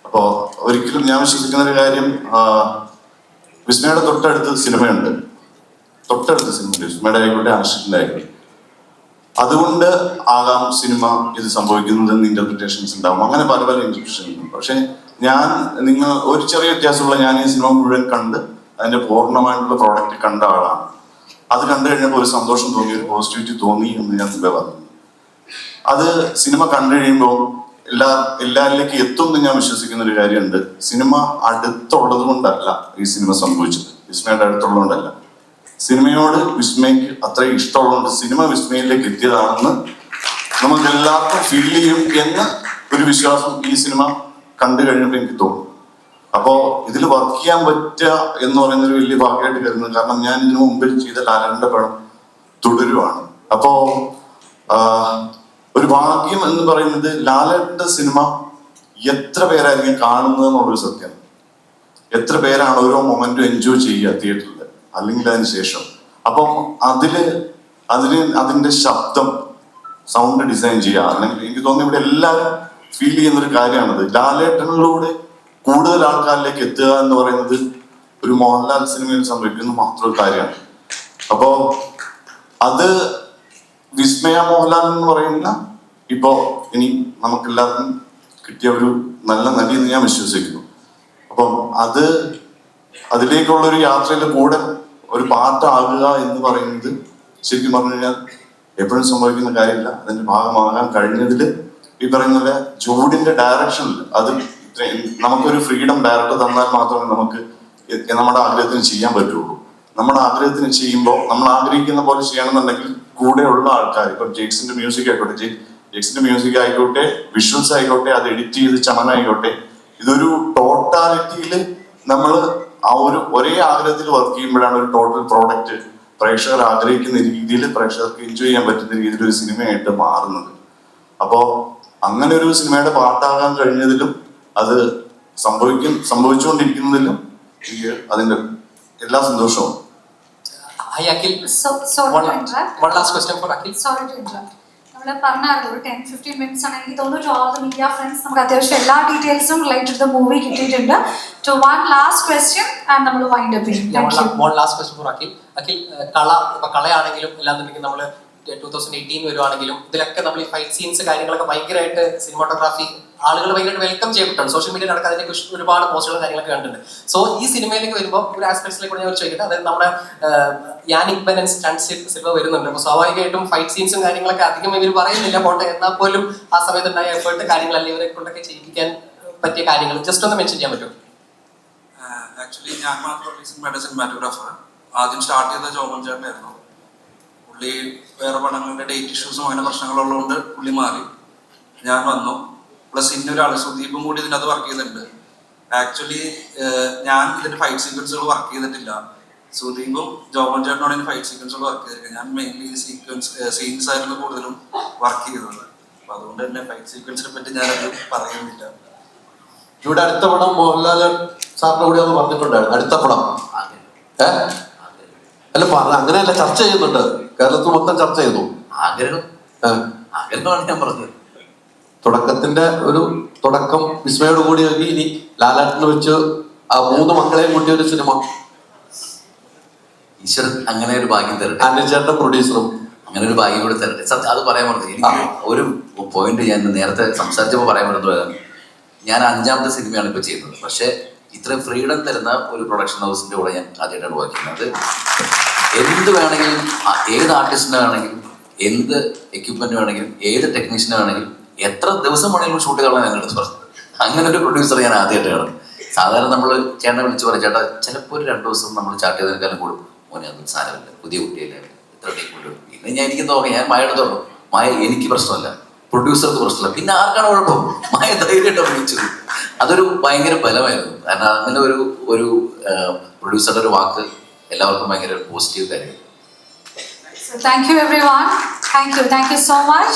അപ്പോൾ ഒരിക്കലും ഞാൻ വിശ്വസിക്കുന്ന ഒരു കാര്യം, വിസ്മയുടെ തൊട്ടടുത്ത് സിനിമയുണ്ട്, വിസ്മയുടെ ആയിക്കോട്ടെ ആഷിഖിന്റെ ആയിക്കോട്ടെ. അതുകൊണ്ട് ആകാം സിനിമ ഇത് സംഭവിക്കുന്നതെന്ന് ഇന്റർപ്രിറ്റേഷൻസ് ഉണ്ടാവും, അങ്ങനെ പല ഇന്റർപ്രിറ്റേഷൻസ് ഉണ്ട്. പക്ഷെ നിങ്ങൾ ഒരു ചെറിയ വ്യത്യാസമുള്ള, ഞാൻ ഈ സിനിമ മുഴുവൻ കണ്ട് അതിന്റെ പൂർണ്ണമായിട്ടുള്ള പ്രോഡക്റ്റ് കണ്ട ആളാണ്. അത് കണ്ടു കഴിഞ്ഞപ്പോൾ ഒരു സന്തോഷം തോന്നി, ഒരു പോസിറ്റിവിറ്റി തോന്നി എന്ന് ഞാൻ മുമ്പേ പറഞ്ഞു. അത് സിനിമ കണ്ടു കഴിയുമ്പോൾ എല്ലാവരിലേക്ക് എത്തും എന്ന് ഞാൻ വിശ്വസിക്കുന്ന ഒരു കാര്യമുണ്ട്. സിനിമ അടുത്തുള്ളത് കൊണ്ടല്ല ഈ സിനിമ സംഭവിച്ചത്, വിസ്മയുടെ അടുത്തുള്ളതുകൊണ്ടല്ല. സിനിമയോട് വിസ്മയ്ക്ക് അത്ര ഇഷ്ടമുള്ളതുകൊണ്ട് സിനിമ വിസ്മയിലേക്ക് എത്തിയതാണെന്ന് നമുക്ക് എല്ലാവർക്കും ഫീൽ ചെയ്യും എന്ന ഒരു വിശ്വാസം ഈ സിനിമ കണ്ടു കഴിഞ്ഞപ്പോൾ എനിക്ക് തോന്നുന്നു. അപ്പോ ഇതിൽ വർക്ക് ചെയ്യാൻ പറ്റുക എന്ന് പറയുന്നൊരു വലിയ ഭാഗ്യമായിട്ട് കരുതുന്നത്. കാരണം ഞാൻ ഇതിനു മുമ്പിൽ ചെയ്ത ലാലേട്ടൻ്റെ പടം തുടരുവാണ്. അപ്പോ ഒരു ഭാഗ്യം എന്ന് പറയുന്നത് ലാലേട്ടൻ്റെ സിനിമ എത്ര പേരായിരിക്കും കാണുന്നത് എന്നുള്ളൊരു സത്യം. എത്ര പേരാണ് ഓരോ മൊമെന്റും എൻജോയ് ചെയ്യുക തിയേറ്ററിൽ അല്ലെങ്കിൽ അതിന് ശേഷം. അപ്പം അതിന്റെ ശബ്ദം, സൗണ്ട് ഡിസൈൻ ചെയ്യുക, അല്ലെങ്കിൽ എനിക്ക് തോന്നുന്നു ഇവിടെ എല്ലാവരും ഫീൽ ചെയ്യുന്ന ഒരു കാര്യമാണത്. ലാലേട്ടനിലൂടെ കൂടുതൽ ആൾക്കാരിലേക്ക് എത്തുക എന്ന് പറയുന്നത് ഒരു മോഹൻലാൽ സിനിമയിൽ സംഭവിക്കുന്ന മാത്രം കാര്യമാണ്. അപ്പോ അത് വിസ്മയ മോഹൻലാൽ എന്ന് പറയുന്ന ഇപ്പോ ഇനി നമുക്കെല്ലാവർക്കും കിട്ടിയ ഒരു നല്ല നടി എന്ന് ഞാൻ വിശ്വസിക്കുന്നു. അപ്പം അതിലേക്കുള്ള ഒരു യാത്രയിൽ കൂടെ ഒരു പാർട്ടാകുക എന്ന് പറയുന്നത് ശരിക്കും പറഞ്ഞു കഴിഞ്ഞാൽ എപ്പോഴും സംഭവിക്കുന്ന കാര്യമില്ല. അതിന്റെ ഭാഗമാകാൻ കഴിഞ്ഞതിൽ ഈ പറയുന്ന പോലെ ജൂഡിന്റെ ഡയറക്ഷനിൽ അത് നമുക്കൊരു ഫ്രീഡം ഡയറക്ടർ തന്നാൽ മാത്രമേ നമുക്ക് നമ്മുടെ ആഗ്രഹത്തിന് ചെയ്യാൻ പറ്റുള്ളൂ. നമ്മുടെ ആഗ്രഹത്തിന് ചെയ്യുമ്പോൾ നമ്മൾ ആഗ്രഹിക്കുന്ന പോലെ ചെയ്യണമെന്നുണ്ടെങ്കിൽ കൂടെയുള്ള ആൾക്കാർ, ഇപ്പൊ ജെയ്ക്സിന്റെ മ്യൂസിക് ആയിക്കോട്ടെ, ജെയ്ക്സിന്റെ മ്യൂസിക് ആയിക്കോട്ടെ, വിഷ്വൽസ് ആയിക്കോട്ടെ, അത് എഡിറ്റ് ചെയ്ത് ചമനായിക്കോട്ടെ, ഇതൊരു ടോട്ടാലിറ്റിയിൽ നമ്മൾ ആ ഒരേ ആഗ്രഹത്തിൽ വർക്ക് ചെയ്യുമ്പോഴാണ് ഒരു ടോട്ടൽ പ്രോഡക്റ്റ് പ്രേക്ഷകർ ആഗ്രഹിക്കുന്ന രീതിയിൽ പ്രേക്ഷകർക്ക് എൻജോയ് ചെയ്യാൻ പറ്റുന്ന രീതിയിൽ ഒരു സിനിമയായിട്ട് മാറുന്നത്. അപ്പോ അങ്ങനെ ഒരു സിനിമയുടെ പാട്ടാകാൻ കഴിഞ്ഞതിലും അത് സംഭവിച്ചുകൊണ്ടിരിക്കുന്നതിലും എനിക്ക് അതിന്റെ എല്ലാ സന്തോഷവും. Hi Akhil. Sorry to interrupt. One last question for Akhil. Sorry to interrupt. നമ്മൾ പറഞ്ഞായിരുന്നു ഒരു 10-15 മിനിറ്റ്സ് ആണ്. എനിക്ക് തോന്നുന്നു to all the media friends നമുക്ക് അത്യാവശ്യം എല്ലാ ഡീറ്റെയിൽസും റിലേറ്റഡ് ടു ദ മൂവി കിട്ടിയിട്ടുണ്ട്. To one last question and നമ്മൾ വൈൻഡ് അപ്പ് ചെയ്യും. One last question for Akhil. Akhil, കളയാണെങ്കിലും എല്ലാന്നുണ്ടെങ്കിൽ നമ്മൾ 2018 വരുവാണെങ്കിലും ഇതിലൊക്കെ നമ്മൾ ഈ ഫൈറ്റ് സീൻസ് കാര്യങ്ങളൊക്കെ ഭയങ്കരമായിട്ട് സിനിമാറ്റോഗ്രാഫി ആളുകൾ ഭയങ്കരമായിട്ട് വെൽക്കം ചെയ്യപ്പെട്ടാണ്. സോഷ്യൽ മീഡിയ അടക്കം അതിനെ കുറിച്ച് ഒരുപാട് പോസ്റ്റുകളും കാര്യങ്ങളൊക്കെ കണ്ടിട്ടുണ്ട്. സോ ഈ സിനിമയിലേക്ക് വരുമ്പോൾ ഒരു ആസ്പെക്ട്സിലേക്ക് കൂടെ ഞാൻ ചോദിക്കട്ടെ, അതായത് നമ്മുടെ Yannick Ben and stunt Silva വരുന്നുണ്ട്. അപ്പോൾ സ്വാഭാവികമായിട്ടും ഫൈറ്റ് സീൻസും കാര്യങ്ങളൊക്കെ അധികം ഇവർ പറയുന്നില്ല പോട്ടെ, എന്നാൽ പോലും ആ സമയത്ത് ഉണ്ടായ എഫേർട്ട് കാര്യങ്ങളല്ലേ ഇവരെ കൊണ്ടൊക്കെ ചെയ്യിപ്പിക്കാൻ പറ്റിയ കാര്യങ്ങൾ ജസ്റ്റ് ഒന്ന് മെൻഷൻ ചെയ്യാൻ പറ്റുമോ? ആക്ച്വലി ഞാൻ മാത്രമല്ല സിനിമയുടെ സിനിമാറ്റോഗ്രാഫർ. ആദ്യം സ്റ്റാർട്ട് ചെയ്ത ജോമൻ ചേട്ടനായിരുന്നു. പുള്ളി വേറെ പടങ്ങളുടെ ഡേറ്റ് ഇഷ്യൂസും അങ്ങനെ പ്രശ്നങ്ങളുള്ളതുകൊണ്ട് പുള്ളി മാറി, ഞാൻ വന്നു. പ്ലസ് ഇന്നൊരാൾ സുദീപും കൂടി ഇതിനകത്ത് വർക്ക് ചെയ്തിട്ടുണ്ട്. ആക്ച്വലി ഞാൻ ഇതിന്റെ ഫൈറ്റ് സീക്വൻസുകൾ വർക്ക് ചെയ്തിട്ടില്ല. സുദീപും ജോമൻ ചേട്ടനോട് ഇതിന് ഫൈറ്റ് സീക്വൻസുകൾ വർക്ക് ചെയ്തിരിക്കുക. ഞാൻ മെയിൻലി സീൻസ് ആയിരുന്നു കൂടുതലും വർക്ക് ചെയ്തത്. അപ്പൊ അതുകൊണ്ട് തന്നെ ഫൈറ്റ് സീക്വൻസിനെ പറ്റി ഞാനത് പറയുന്നില്ല. ഇവിടെ അടുത്ത പടം മോഹൻലാൽ സാറിന്റെ കൂടെ ഒന്ന് പറഞ്ഞിട്ടുണ്ടായിരുന്നു. അടുത്ത പടം അല്ല പറഞ്ഞ അങ്ങനെയല്ല, ചർച്ച ചെയ്യുന്നുണ്ട്, കേരളത്തിൽ മൊത്തം ചർച്ച ചെയ്തു. ആഗ്രഹമാണ് ഞാൻ പറഞ്ഞത്. തുടക്കത്തിന്റെ ഒരു തുടക്കം വിസ്മയോട് കൂടി ഇനി ലാലാട്ടിന് വെച്ച് ആ 3 മക്കളെയും കൂട്ടിയ ഒരു സിനിമ. ഈശ്വരൻ അങ്ങനെ ഒരു ഭാഗ്യം തരട്ടെ. അനുചേട്ടൻ പ്രൊഡ്യൂസറും അങ്ങനെ ഒരു ഭാഗ്യം കൂടെ തരട്ടെ. സത്യം അത് പറയാൻ പറഞ്ഞത് എനിക്ക് ഒരു പോയിന്റ് ഞാൻ നേരത്തെ സംസാരിച്ചപ്പോൾ പറയാൻ പറ്റുന്നതാണ്. ഞാൻ 5ാമത്തെ സിനിമയാണ് ഇപ്പോൾ ചെയ്യുന്നത്. പക്ഷേ ഇത്രയും ഫ്രീഡം തരുന്ന ഒരു പ്രൊഡക്ഷൻ ഹൗസിന്റെ കൂടെ ഞാൻ ആദ്യമായിട്ടാണ് വർക്ക് ചെയ്യുന്നത്. എന്ത് വേണമെങ്കിലും, ഏത് ആർട്ടിസ്റ്റിനെ വേണമെങ്കിലും, എന്ത് എക്യുപ്മെന്റ് വേണമെങ്കിലും, ഏത് ടെക്നീഷ്യനെ വേണമെങ്കിലും, എത്ര ദിവസം വേണമെങ്കിലും ഷൂട്ട് കളയാൻ ഞാൻ എടുത്ത് പറഞ്ഞു. അങ്ങനെ ഒരു പ്രൊഡ്യൂസർ ഞാൻ ആദ്യമായിട്ടാണ്. സാധാരണ നമ്മൾ ചേട്ടനെ വിളിച്ച് പറയും, ചേട്ടാ ചിലപ്പോൾ ഒരു 2 ദിവസം നമ്മൾ ചാർട്ട് ചെയ്തതിനേക്കാളും കൂടും. മോനെ അത് സാരമില്ല, പുതിയ കുട്ടിയല്ലേ, എത്ര ടേക്ക് കൊണ്ടുവരും. പിന്നെ ഞാൻ എനിക്ക് തോന്നുന്നു ഞാൻ മായ എടുത്തോളൂ, മായ എനിക്ക് പ്രശ്നമല്ല, പ്രൊഡ്യൂസർക്ക് പ്രശ്നമില്ല, പിന്നെ ആർക്കാണ് കുഴപ്പം, മായ ധൈര്യമായിട്ട് അഭിനയിച്ചത്. അതൊരു ഭയങ്കര ബലമായിരുന്നു. കാരണം അങ്ങനെ ഒരു പ്രൊഡ്യൂസറുടെ ഒരു വാക്ക് എല്ലാവർക്കും ഭയങ്കര പോസിറ്റീവ് കാര്യമാണ്. Thank you everyone. Thank you so much.